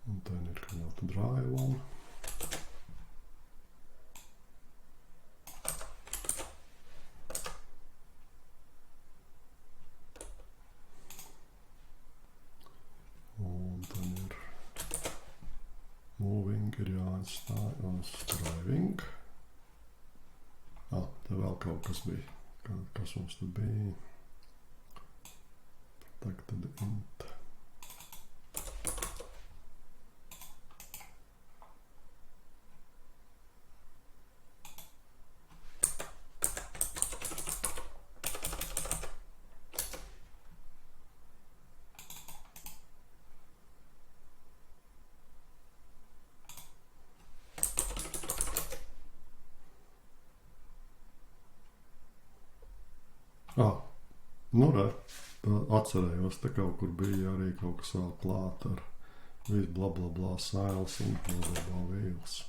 Un tad ir kāda drive one. Un tad ir moving ir jāatstāj uz driving. Te vēl kaut kas bija. Kas mums tad bija? Tagad tad int. Atcerējos, te kaut kur bija arī kaut kas vēl klāt ar visu blablabla sailes un blablabla vīles.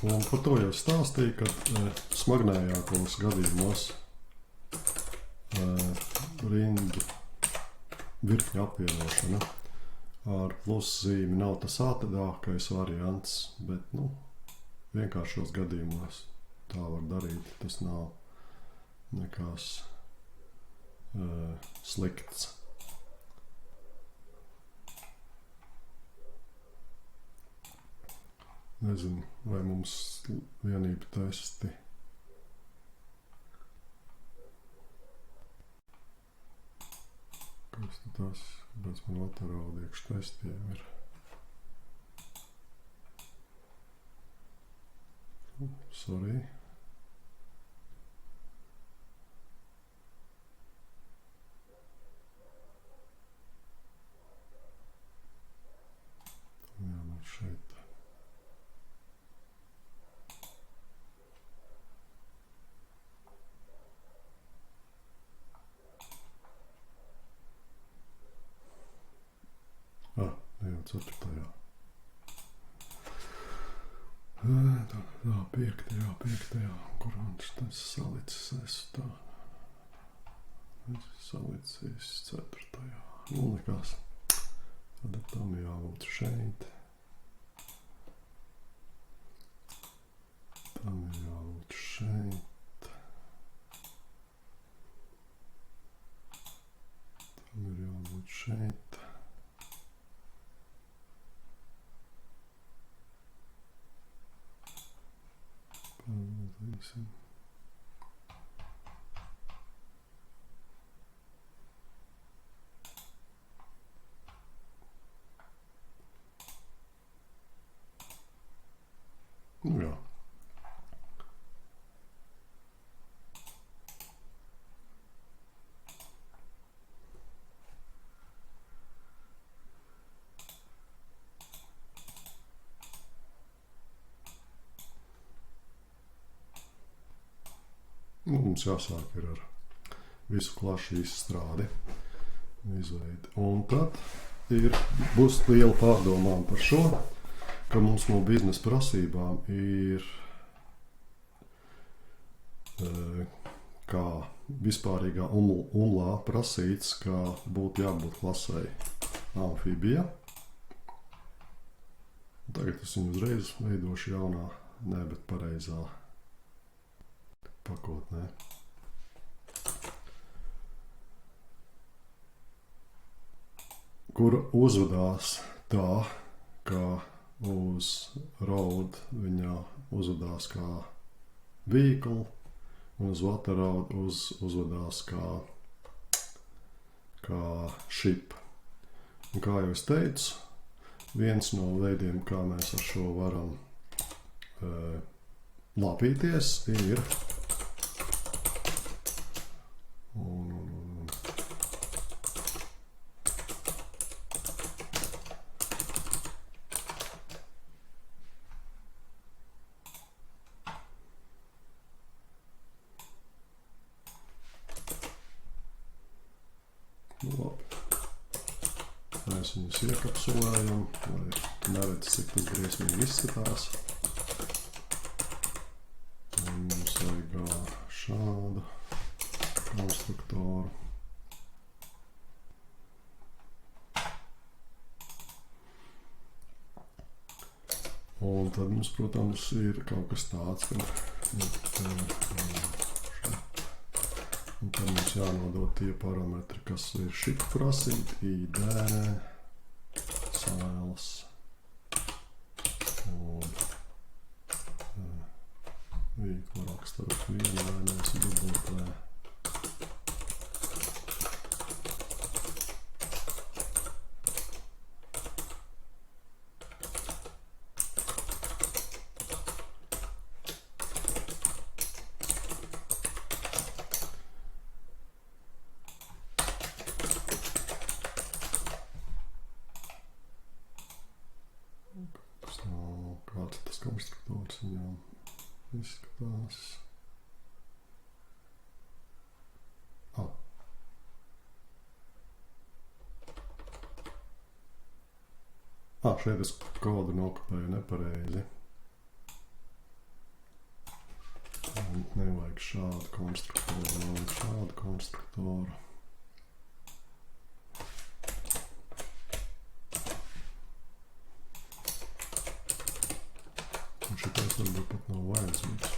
Un par to jau stāstīju, ka smagnējākos gadījumos rindu virkņu apvienošana ar pluszīmi nav tas ātrākais variants, bet vienkāršos gadījumos tā var darīt. Tas nav nekas slikts. Nezinu, vai mums vienību testi. Kas tas, kāpēc man laterāli iekš testiem ir? Sorry. Šeit. Ceturtajā. Tā, piektajā. Kur viņš tas salicis? Es tā. Salicis ceturtajā. Nekas. Tad tam jābūt šeit. Tam jābūt šeit. Tam jābūt šeit. Jā. Mums jāsāk ir ar visu klašu izstrādi, izveidi. Un tad būs liela pārdomām par šo, ka mums no biznesa prasībām ir kā vispārīgā umlā prasīts, ka būtu jābūt klasei amfibija. Tagad es viņu uzreiz veidošu jaunā, bet pareizā pakotnē. Kura uzvedās tā, ka uz road viņa uzvedās kā vehicle, un uz water road uzvedās kā ship. Un kā jau es teicu, viens no veidiem, kā mēs ar šo varam lapīties, ir un labi. Mēs viņus iekapsulējam, lai neredz, cik tas briesmīgi izskatās. Un mums vajag šādu konstruktoru. Un tad mums, protams, ir kaut kas tāds, un tad mums jānodod tie parametri, kas ir šit prasīt, ID, sēls un vīkla raksturot vienu vai mēs dubultē. Kāds tas konstruktors viņam izskatās. Šeit es kodu nokopēju nepareizi. Nevajag šādu konstruktoru, vajag šādu konstruktoru. Un šitais varbūt pat nav vajadzīgs.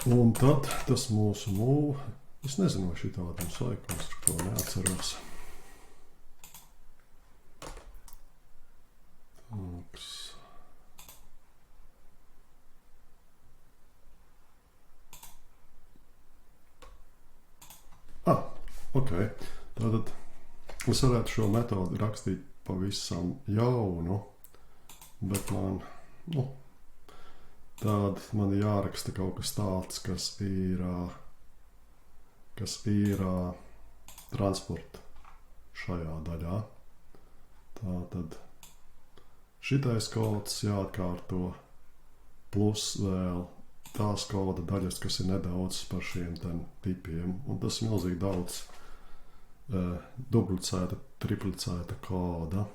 Un tad tas mūsu mūv, es nezinu, vai šī tāda mums vajag konstruktoru, neatceros. Ok, tātad es varētu šo metodi rakstīt pavisam jaunu, bet tad man jāraksta kaut kas tāds, kas ir transporta šajā daļā. Tātad šitais kods jāatkārto plus vēl tās koda daļas, kas ir nedaudz par šiem tipiem. Un tas ir milzīgi daudz duplicēta, triplicēta koda.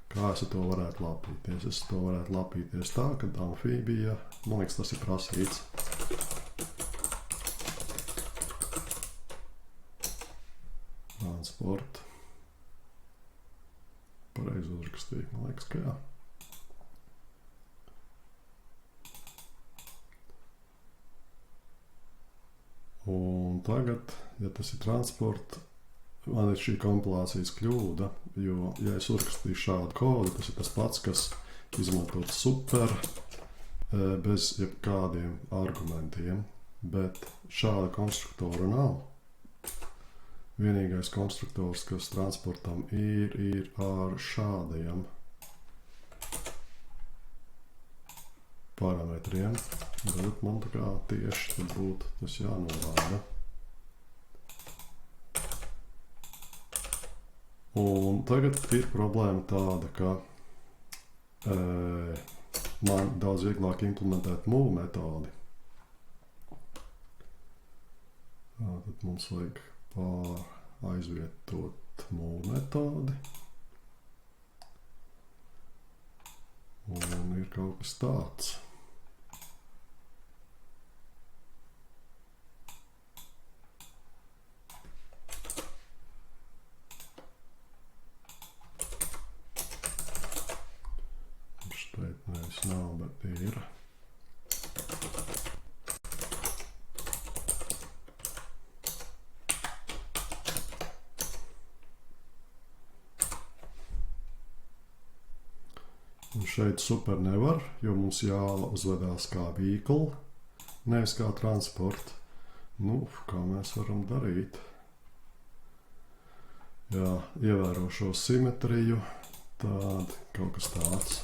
Kā es to varētu lapīties? Es to varētu lapīties tā, ka amfībija, man liekas, tas ir prasīts. Transport. Pareizi uzrakstīju, man liekas, ka jā. Un tagad, ja tas ir transport, man ir šī kompilācijas kļūda, jo, ja es uzrakstīju šādu kodu, tas ir tas pats, kas izmantot super bez jebkādiem argumentiem, bet šāda konstruktora nav. Vienīgais konstruktors, kas transportam ir ar šādiem parametriem, bet man tā kā tieši tad būtu tas jānorāda. Un tagad ir problēma tāda, ka man daudz vieglāk implementēt move metodi. Tad mums vajag aizvietot move metodi. Un ir kaut kas tāds. Šeit nevis nav, bet ir. Un šeit super nevar, jo mums jāuzvedās kā vehicle, nevis kā transport. Nu, kā mēs varam darīt? Jā, ievēro šo simetriju, tad kaut kas tāds.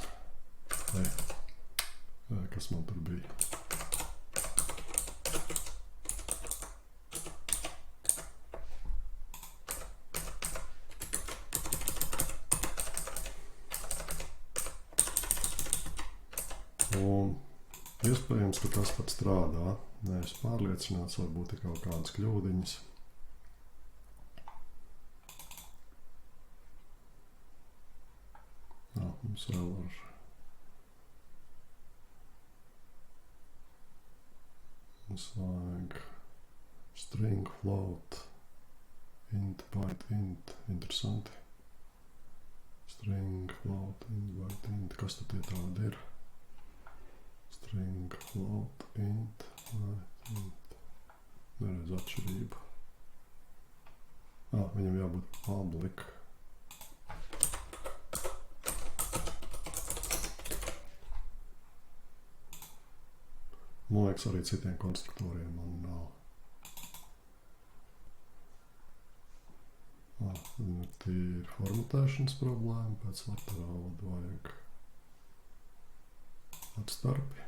Kas man tur bija? Un iespējams, ka tas pat strādā. Nē, es pārliecināts, varbūt ir kaut kādas kļūdiņas. Jā, mums vēl var. Mums vajag string float, int, byte, int. Interesanti. String float, int, byte, int. Kas tad tie tādi ir? String float, int, byte, int. Neredz atšķirību. Viņam jābūt public. Man liekas, arī citiem konstruktoriem man nav. Tīri formatēšanas problēma, pēc laterāla vajag atstarpi.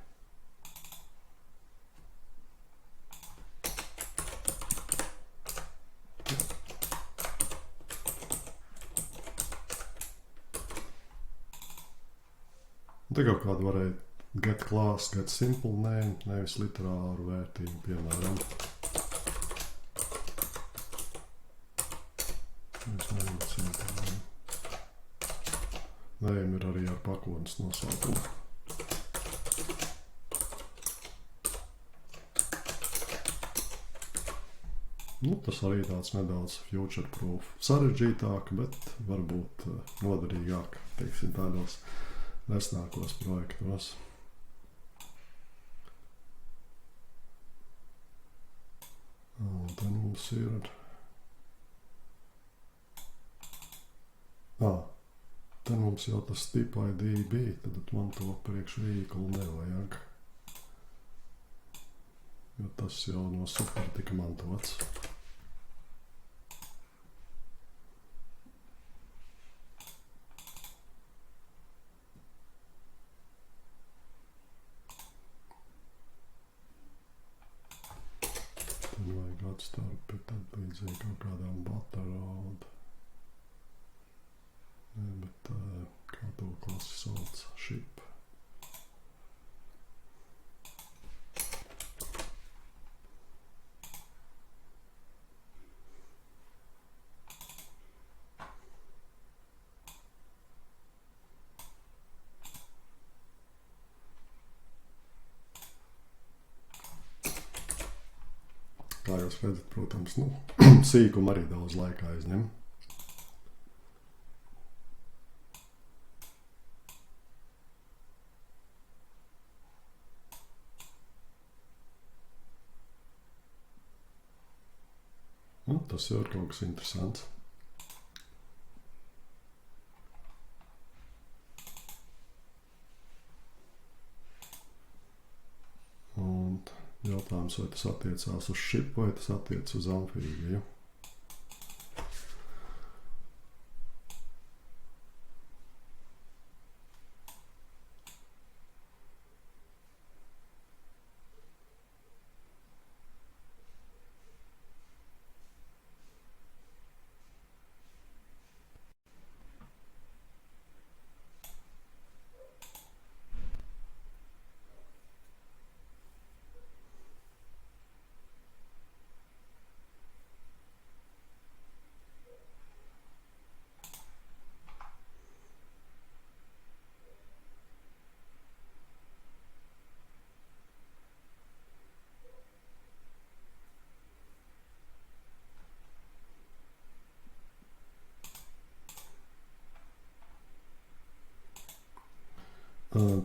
Te kaut kādu varēja get class, get simple name, nevis literāru vērtību, piemēram. Name ir arī ar pakotnes nosaukumu. Nu, tas arī tāds nedaudz future proof. Sarežģītāk, bet varbūt noderīgāk, teiksim, tādos nesnākos projektos. Un tad mums ir... Tad mums jau tas type ID bija, tad man to priekš vehicle nevajag. Jo tas jau no super tika mantots. Tad vajag atstarpi, tad līdzīgi kaut kādām batarādu. Bet kā to klasi sauc? Ship. Kā jūs redzat, protams, sīkumu arī daudz laika aizņem. Tas jau ir kaut kas interesants. Un jautājums, vai tas attiecās uz ship, vai tas attiec uz amfībiju.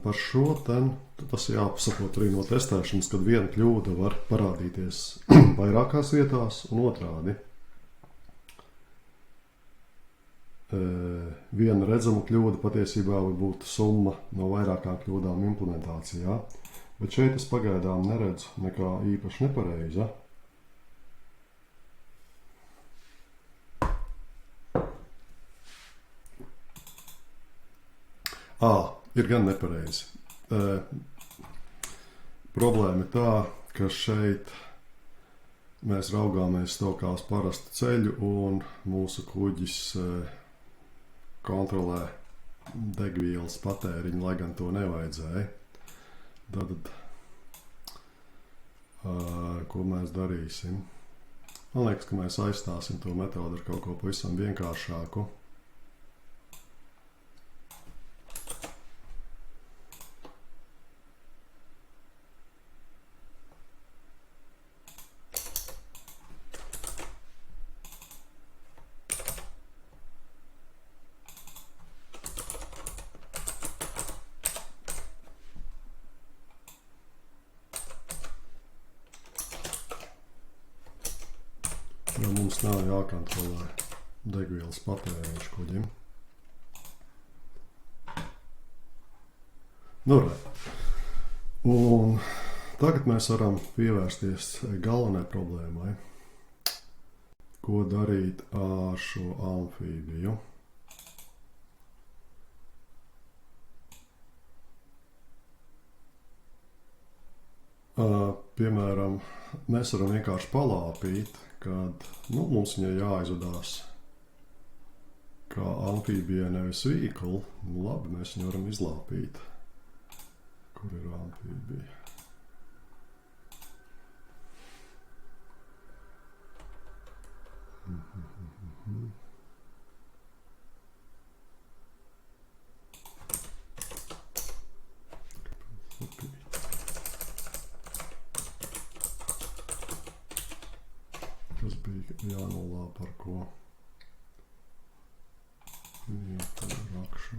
Par šo tas jāsaprot arī no testēšanas, kad viena kļūda var parādīties vairākās vietās un otrādi. viena redzama kļūda patiesībā var būt summa no vairākām kļūdām implementācijā, bet šeit es pagaidām neredzu nekā īpaši nepareiza. Ir gan nepareizi. Problēma ir tā, ka šeit mēs raugāmies to kā uz parastu ceļu un mūsu kuģis kontrolē degvielas patēriņu, lai gan to nevajadzēja. Tad, ko mēs darīsim? Man liekas, ka mēs aizstāsim to metodu ar kaut ko pavisam vienkāršāku. Jo mums nav jākontrolē degvielas patēriņš kuģim. Un tagad mēs varam pievērsties galvenai problēmai, ko darīt ar šo amfībiju. Piemēram, mēs varam vienkārši palāpīt, kad mums viņai jāizvadās kā amfībija, nevis vehicle. Labi, mēs viņu varam izlāpīt. Kur ir amfībija? Tas bija jānolāp ar ko. Rakšu.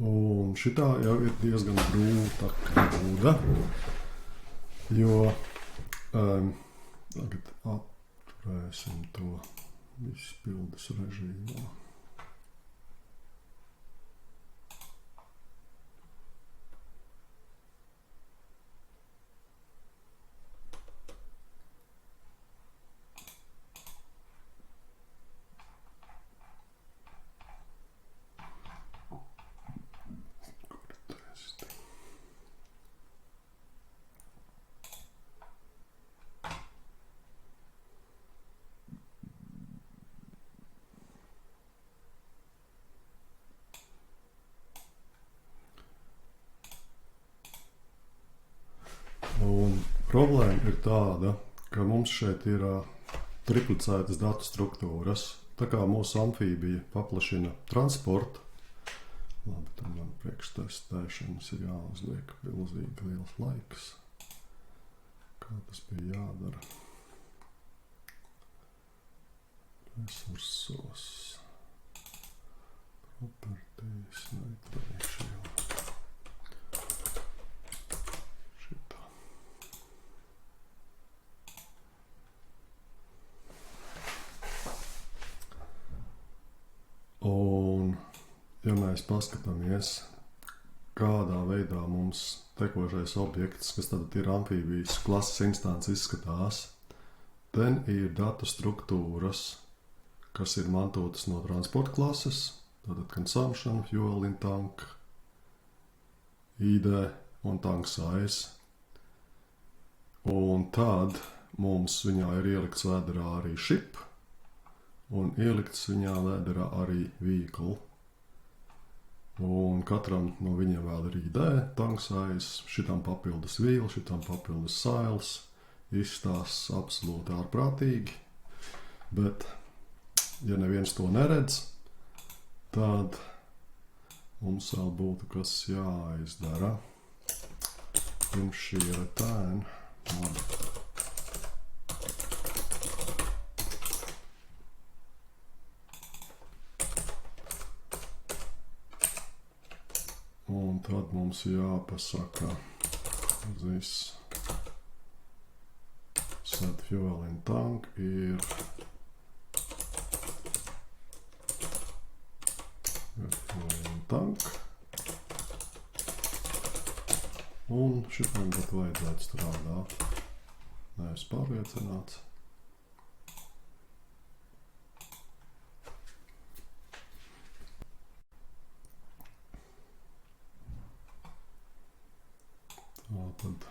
Un šitā jau ir diezgan grūta kļūda, jo tagad atturēsim to izpildes režīmā. Un problēma ir tāda, ka mums šeit ir triplicētas datu struktūras. Tā kā mūsu amfībija paplašina transportu, labi, tad man priekštestēšanas ir jāuzliek milzīgi liels laiks. Kā tas bija jādara? Resursos. Properties, neiktarīšu jau. Un, ja mēs paskatāmies, kādā veidā mums tekošais objekts, kas tad ir amfībijas klases instance, izskatās, ten ir datu struktūras, kas ir mantotas no transporta klases, tātad consumption, fuel in tank, ID un tank size. Un tad mums viņā ir ielikts vēderā arī ship, un ielikts viņā vēderā arī vehicle. Un katram no viņiem vēl ir ID, tank size, šitam papildus wheel, šitam papildus sails, izstās absolūti ārprātīgi. Bet, ja neviens to neredz, tad mums vēl būtu kas jāizdara. Pirms šī retēna. Un tad mums jāpasaka this set fuel in tank ir fuel in tank. Un šitam pat vajadzētu strādāt. Neesmu pārliecināts. Tad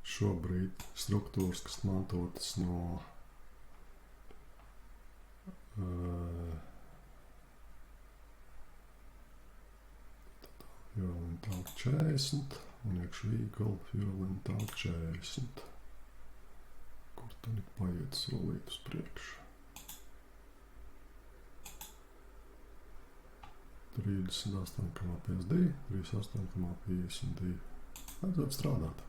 šobrīd struktūras, kas mantotas no fuel in tank 40 un iekš vehicle fuel in tank 40. Kur tad ir paiet solīt uz priekšu? 38,52, 38,52. Vajadzētu strādāt.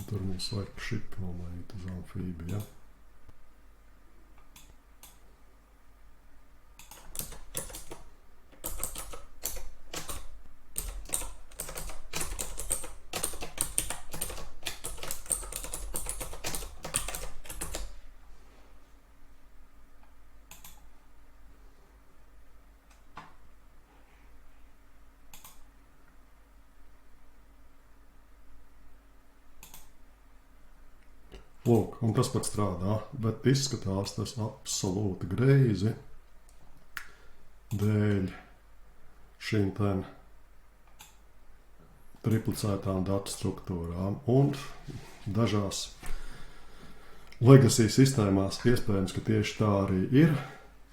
Tur mums vajag šip nomainīt uz amfībiju, ja? Lūk, un tas pat strādā, bet izskatās tas absolūti greizi dēļ šīm ten triplicētām datu struktūrām. Un dažās legacy sistēmās iespējams, ka tieši tā arī ir,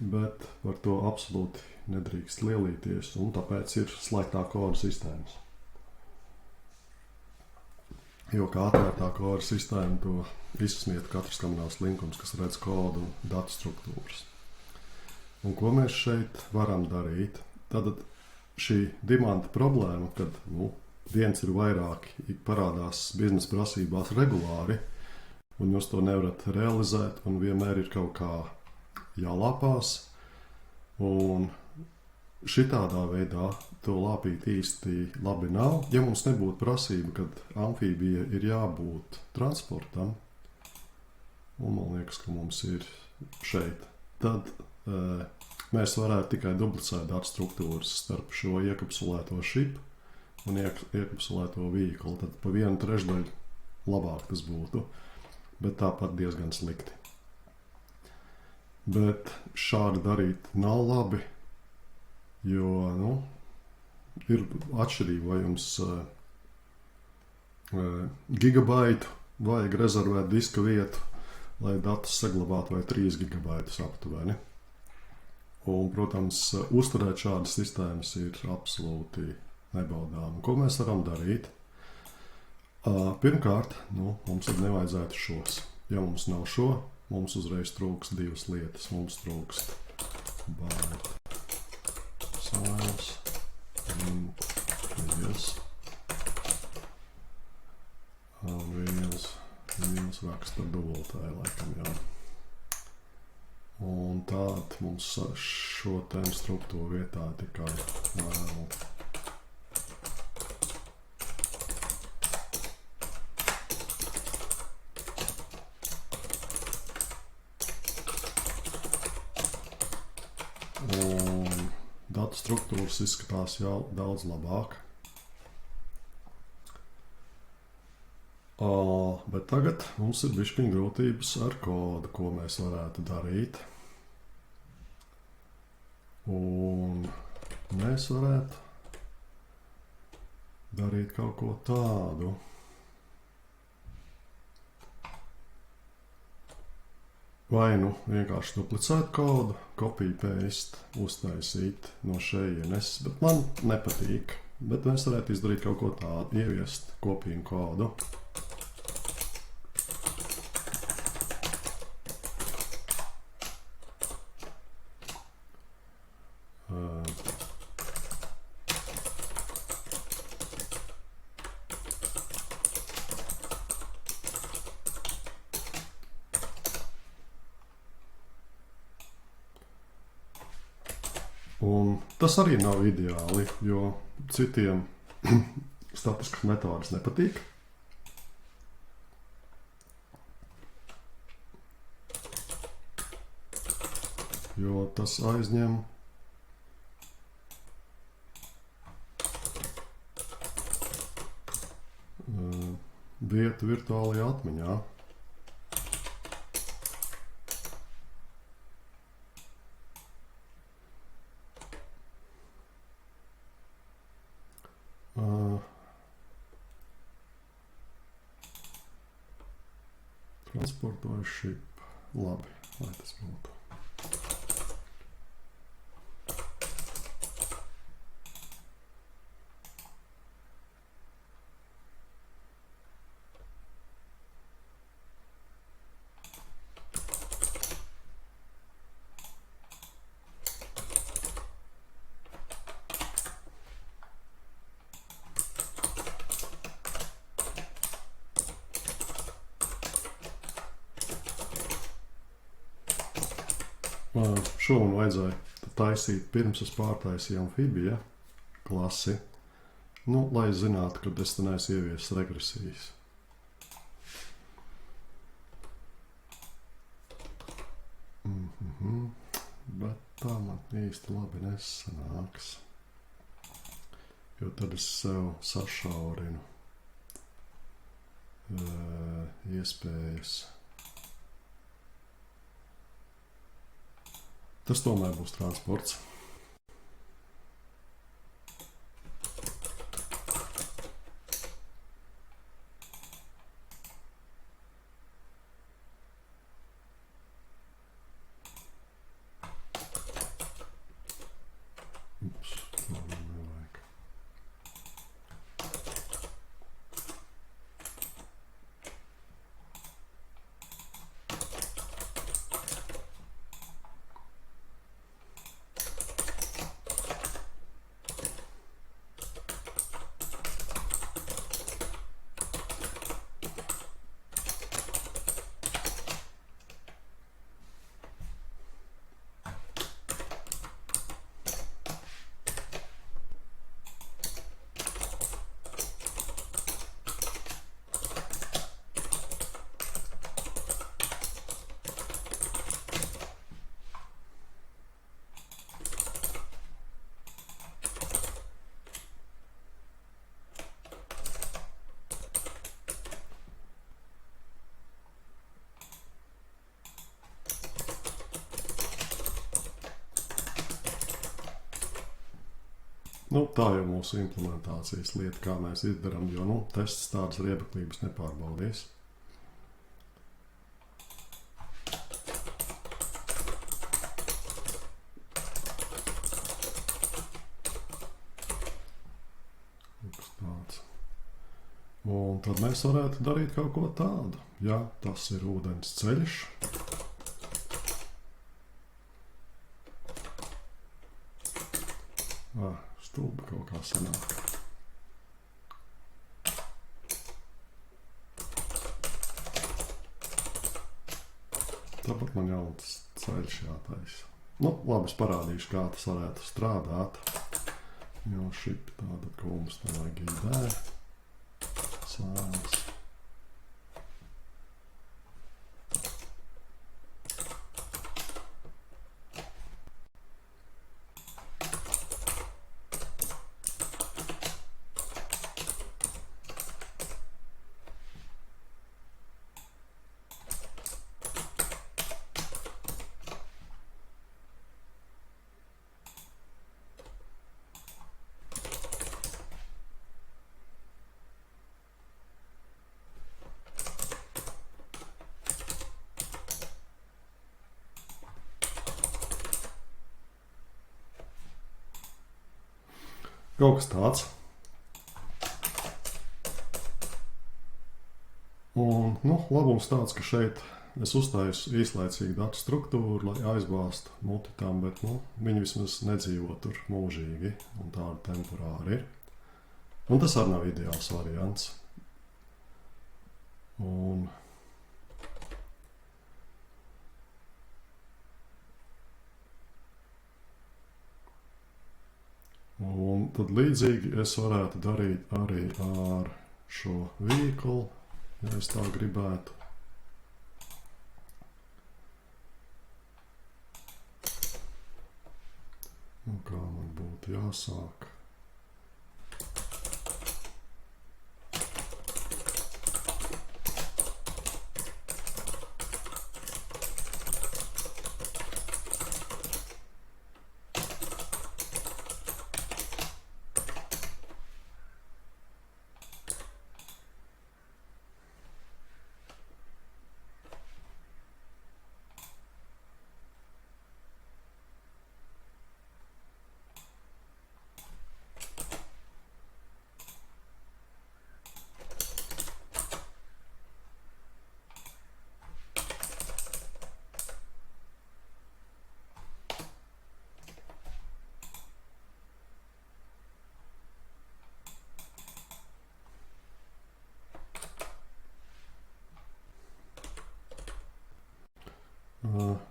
bet par to absolūti nedrīkst lielīties, un tāpēc ir slēgtā koda sistēmas. Jo kā atvērtā koda sistēma to izsmiet katrs kamināls linkums, kas redz kodu un datu struktūras. Un ko mēs šeit varam darīt? Tad šī dimanta problēma, kad viens ir vairāki, parādās biznesa prasībās regulāri, un jūs to nevarat realizēt, un vienmēr ir kaut kā jālāpās. Un šitādā veidā to lāpīt īsti labi nav. Ja mums nebūtu prasība, kad amfībija ir jābūt transportam, un man liekas, ka mums ir šeit, tad mēs varētu tikai duplicēt datu struktūras starp šo iekapsulēto šipu un iekapsulēto vehicle. Tad pa 1/3 labāk tas būtu, bet tāpat diezgan slikti. Bet šādi darīt nav labi, jo, ir atšķirība, vai jums gigabaitu vajag rezervēt diska vietu, lai datus saglabātu, vai 3 gigabaitus aptuveni. Un, protams, uzturēt šādas sistēmas ir absolūti nebaudāmi. Ko mēs varam darīt? Pirmkārt, mums tad nevajadzētu šos. Ja mums nav šo, mums uzreiz trūkst divas lietas. Mums trūkst byte size un viens raksta dubultai, laikam, jā. Un tād mums šo tēmu struktūru vietā tikai vēl. Un datu struktūras izskatās jau daudz labāk. Bet tagad mums ir bišķiņ grūtības ar kodu, ko mēs varētu darīt. Un mēs varētu darīt kaut ko tādu. Vai nu vienkārši duplicēt kodu, copy paste, uztaisīt no šejienes, bet man nepatīk. Bet mēs varētu izdarīt kaut ko tādu, ieviest kopīgu kodu. Un tas arī nav ideāli, jo citiem statiskas metodas nepatīk. Jo tas aizņem vietu virtuālajā atmiņā. Transportoju šip. Labi, lai tas būtu. Šo man vajadzēja taisīt pirms es pārtaisīju amfibija klasi, lai zinātu, kad es te neesmu ieviesis regresijas. Bet tā man īsti labi nesanāks, jo tad es sev sašaurinu iespējas. Tas tomēr būs transports. Ups, to man nevajag. Tā jau mūsu implementācijas lieta, kā mēs izdarām, jo tests tādas riebeklības nepārbaudīs. Un tad mēs varētu darīt kaut ko tādu. Ja tas ir ūdens ceļš, stulbi kaut kā sanāk. Tāpat man jauns ceļš jātaisa. Labi, es parādīšu, kā tas varētu strādāt. Jo šip tāda kūmas nevajag idē. Sāns. Kaut kas tāds. Un, labums tāds, ka šeit es uztaisu īslaicīgu datu struktūru, lai aizbāztu multitām, bet, viņi vismaz nedzīvo tur mūžīgi, un tāda temporāri ir. Un tas arī nav ideāls variants. Un tad līdzīgi es varētu darīt arī ar šo vehicle, ja es tā gribētu. Un kā man būtu jāsāk?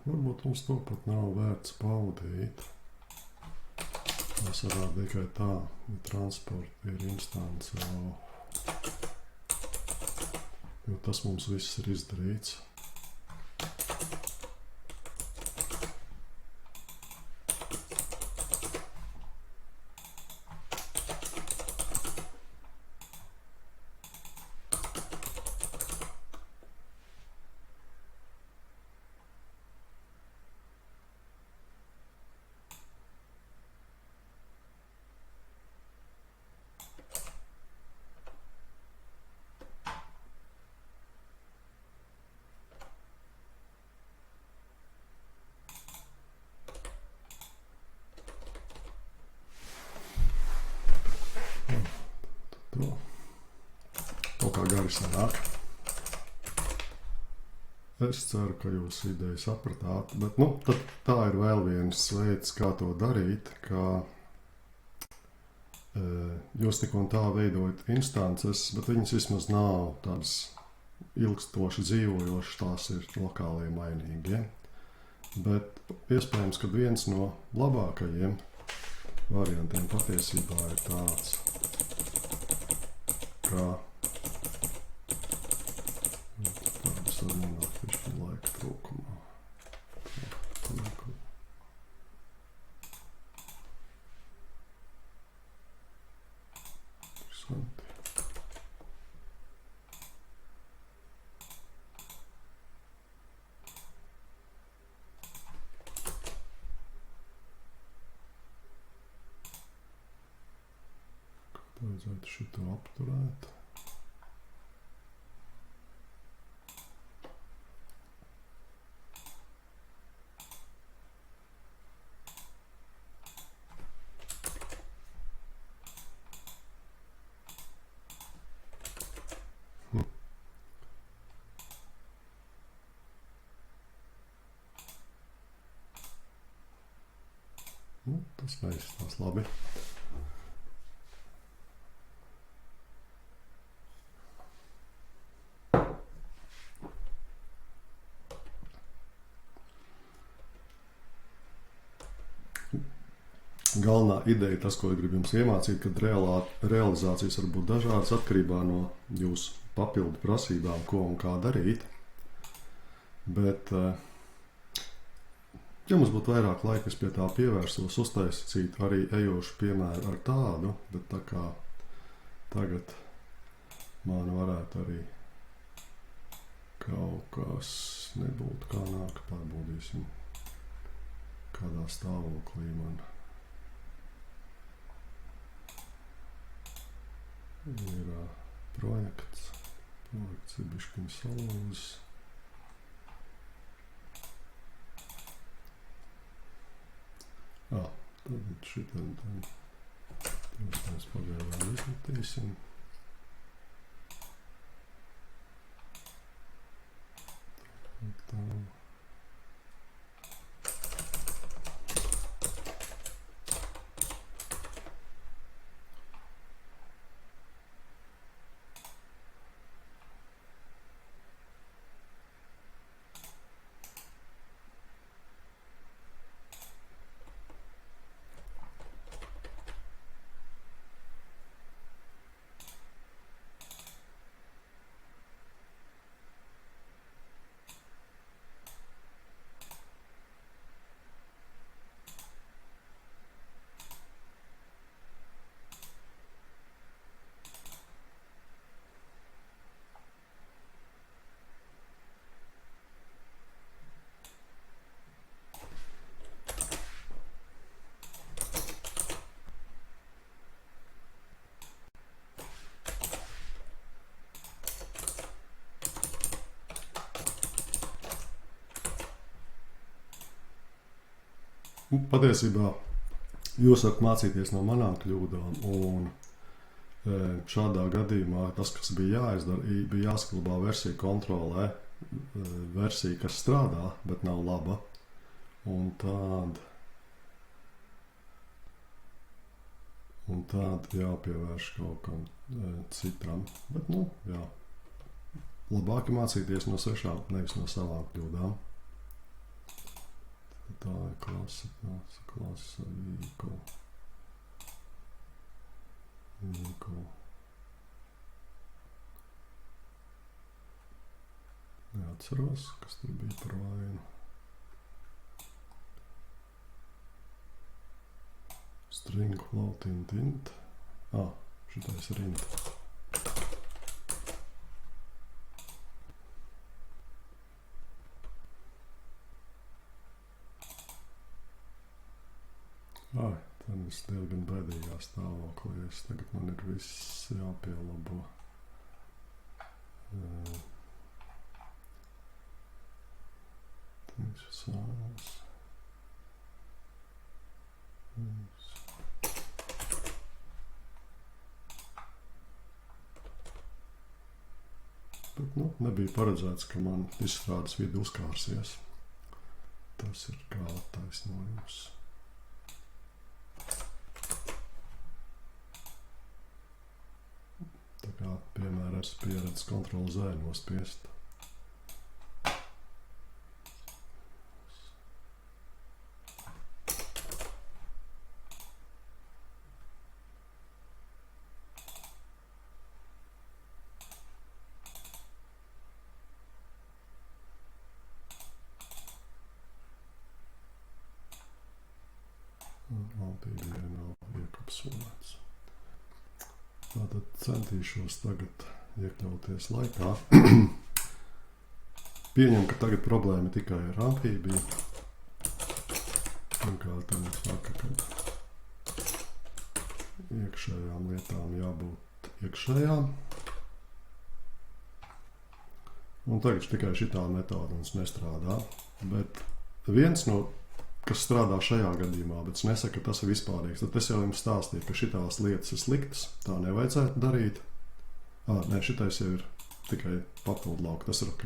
Varbūt mums to pat nav vērts baudīt. Mēs varētu tikai tā, ja transporta ir instance jau, jo tas mums viss ir izdarīts. Kaut kā gari sanāk. Es ceru, ka jūs ideju sapratāt, bet tad tā ir vēl viens veids, kā to darīt, kā jūs tik un tā veidojat instances, bet viņas vismaz nav tādas ilgstoši dzīvojošas, tās ir lokālie mainīgie. Bet iespējams, ka viens no labākajiem variantiem patiesībā ir tāds, ka tādas var nonākt višķi laika trūkumā. Interesanti. Vajadzētu šito apturēt. Tas neizskatās labi. Galvenā ideja, tas, ko gribu jums iemācīt, kad realizācijas var būt dažādas atkarībā no jūsu papildu prasībām, ko un kā darīt. Bet, ja mums būtu vairāk laika, es pie tā pievērsos, uztaisīt arī ejošu piemēru ar tādu, bet tā kā tagad man varētu arī kaut kas nebūt kā nāk, pārbaudīsim, kādā stāvoklī man ir projekts ir bišķiņ salūzis. Tad šitā Tos mēs pagaidām izmetīsim. Tā. Patiesībā jūs varat mācīties no manām kļūdām, un šādā gadījumā tas, kas bija jāizdara, bija jāsaglabā versija kontrolē, versija, kas strādā, bet nav laba, un tād jāpievērš kaut kam citam, bet, jā, labāk mācīties no svešām, nevis no savām kļūdām. Tā ir klase, vīkula. Neatceros, kas tur bija par vainu. String floating int. Šitais ir int. Tad es diezgan bēdīgā stāvoklī. Tagad man ir viss jāpielabo. Sāls. Bet, nebija paredzēts, ka man izstrādes vidi uzkārsies. Tas ir kā attaisnojums. Tā kā, piemēram, es pieredzu Ctrl Z nospiest. Pīdija nav iekapsulēts. Tātad centīšos tagad iekļauties laikā. Pieņem, ka tagad problēma tikai ar amfībiju. Un kā tā mums saka, ka iekšējām lietām jābūt iekšējām. Un tagad tikai šitā metode mums nestrādā. Bet viens no kas strādā šajā gadījumā, bet es nesaku, ka tas ir vispārīgs. Tad es jau jums stāstīju, ka šitās lietas ir sliktas, tā nevajadzētu darīt. Šitais jau ir tikai papildu lauku, tas ir ok.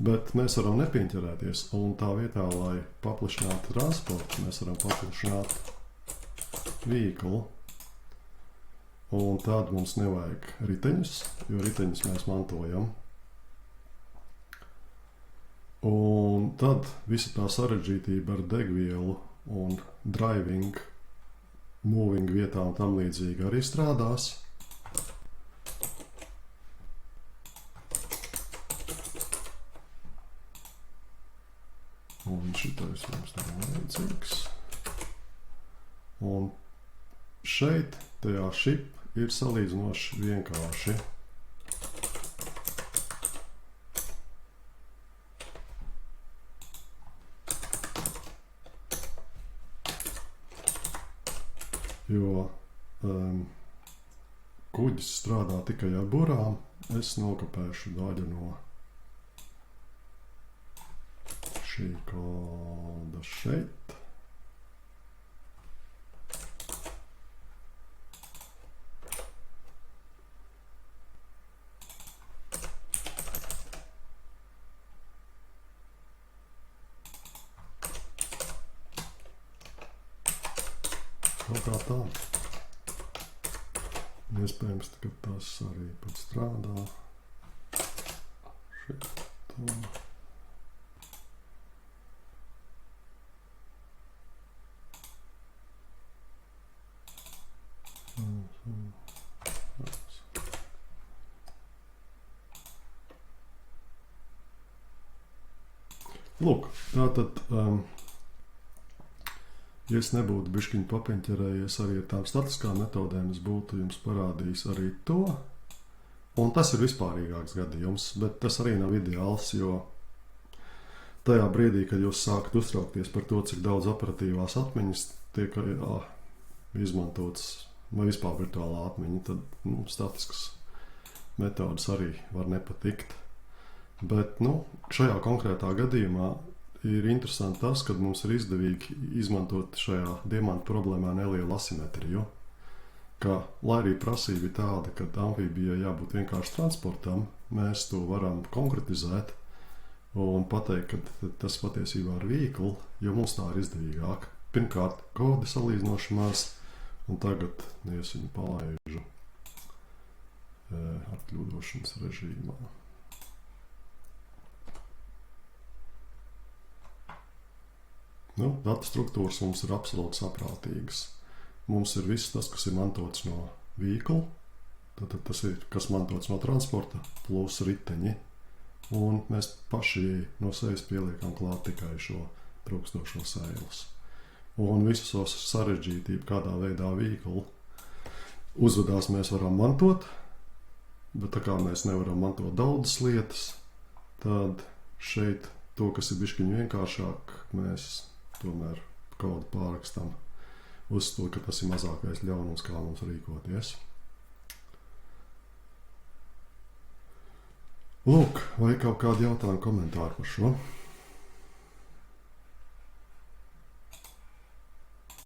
Bet mēs varam nepieņķerēties, un tā vietā, lai paplašinātu transportu, mēs varam paplašināt vīklu. Un tad mums nevajag riteņus, jo riteņus mēs mantojam. Un tad visa tā sarežģītība ar degvielu un driving, moving vietām un tam līdzīgi arī strādās. Un šitais mums nav vajadzīgs. Un šeit, tajā ship, ir salīdzinoši vienkārši. Jo kuģis strādā tikai ar burām, es nokopēšu daļu no šī koda šeit. tā. Iespējams, ka tas arī pat strādā. Šito. Lūk, tātad, ja es nebūtu bišķiņu papiņķerējies arī ar tām statiskām metodēm, es būtu jums parādījis arī to. Un tas ir vispārīgāks gadījums, bet tas arī nav ideāls, jo tajā brīdī, kad jūs sākat uztraukties par to, cik daudz operatīvās atmiņas tiek izmantotas, vai vispār virtuālā atmiņa, tad statiskas metodas arī var nepatikt. Bet šajā konkrētā gadījumā ir interesanti tas, ka mums ir izdevīgi izmantot šajā diamantu problēmā nelielu asimetriju. Ka, lai arī prasība ir tāda, ka amfībijai jābūt vienkārši transportam, mēs to varam konkretizēt un pateikt, ka tas patiesībā ir viegli, jo mums tā ir izdevīgāk. Pirmkārt, kodi salīdzinoši maz, un tagad es viņu palaižu atļūdošanas režīmā. Datu struktūras mums ir absolūti saprātīgas. Mums ir viss tas, kas ir mantots no vīkla, tad tas ir, kas mantots no transporta, plus riteņi. Un mēs paši no sevis pieliekam klāt tikai šo trūkstošo sēles. Un visus sarežģītību, kādā veidā vīkla uzvedās, mēs varam mantot, bet tā kā mēs nevaram mantot daudzas lietas, tad šeit to, kas ir bišķiņ vienkāršāk, mēs tomēr kodu pārrakstam uz to, ka tas ir mazākais ļaunums, kā mums rīkoties. Lūk, vai kaut kādi jautājumi, komentāri par šo?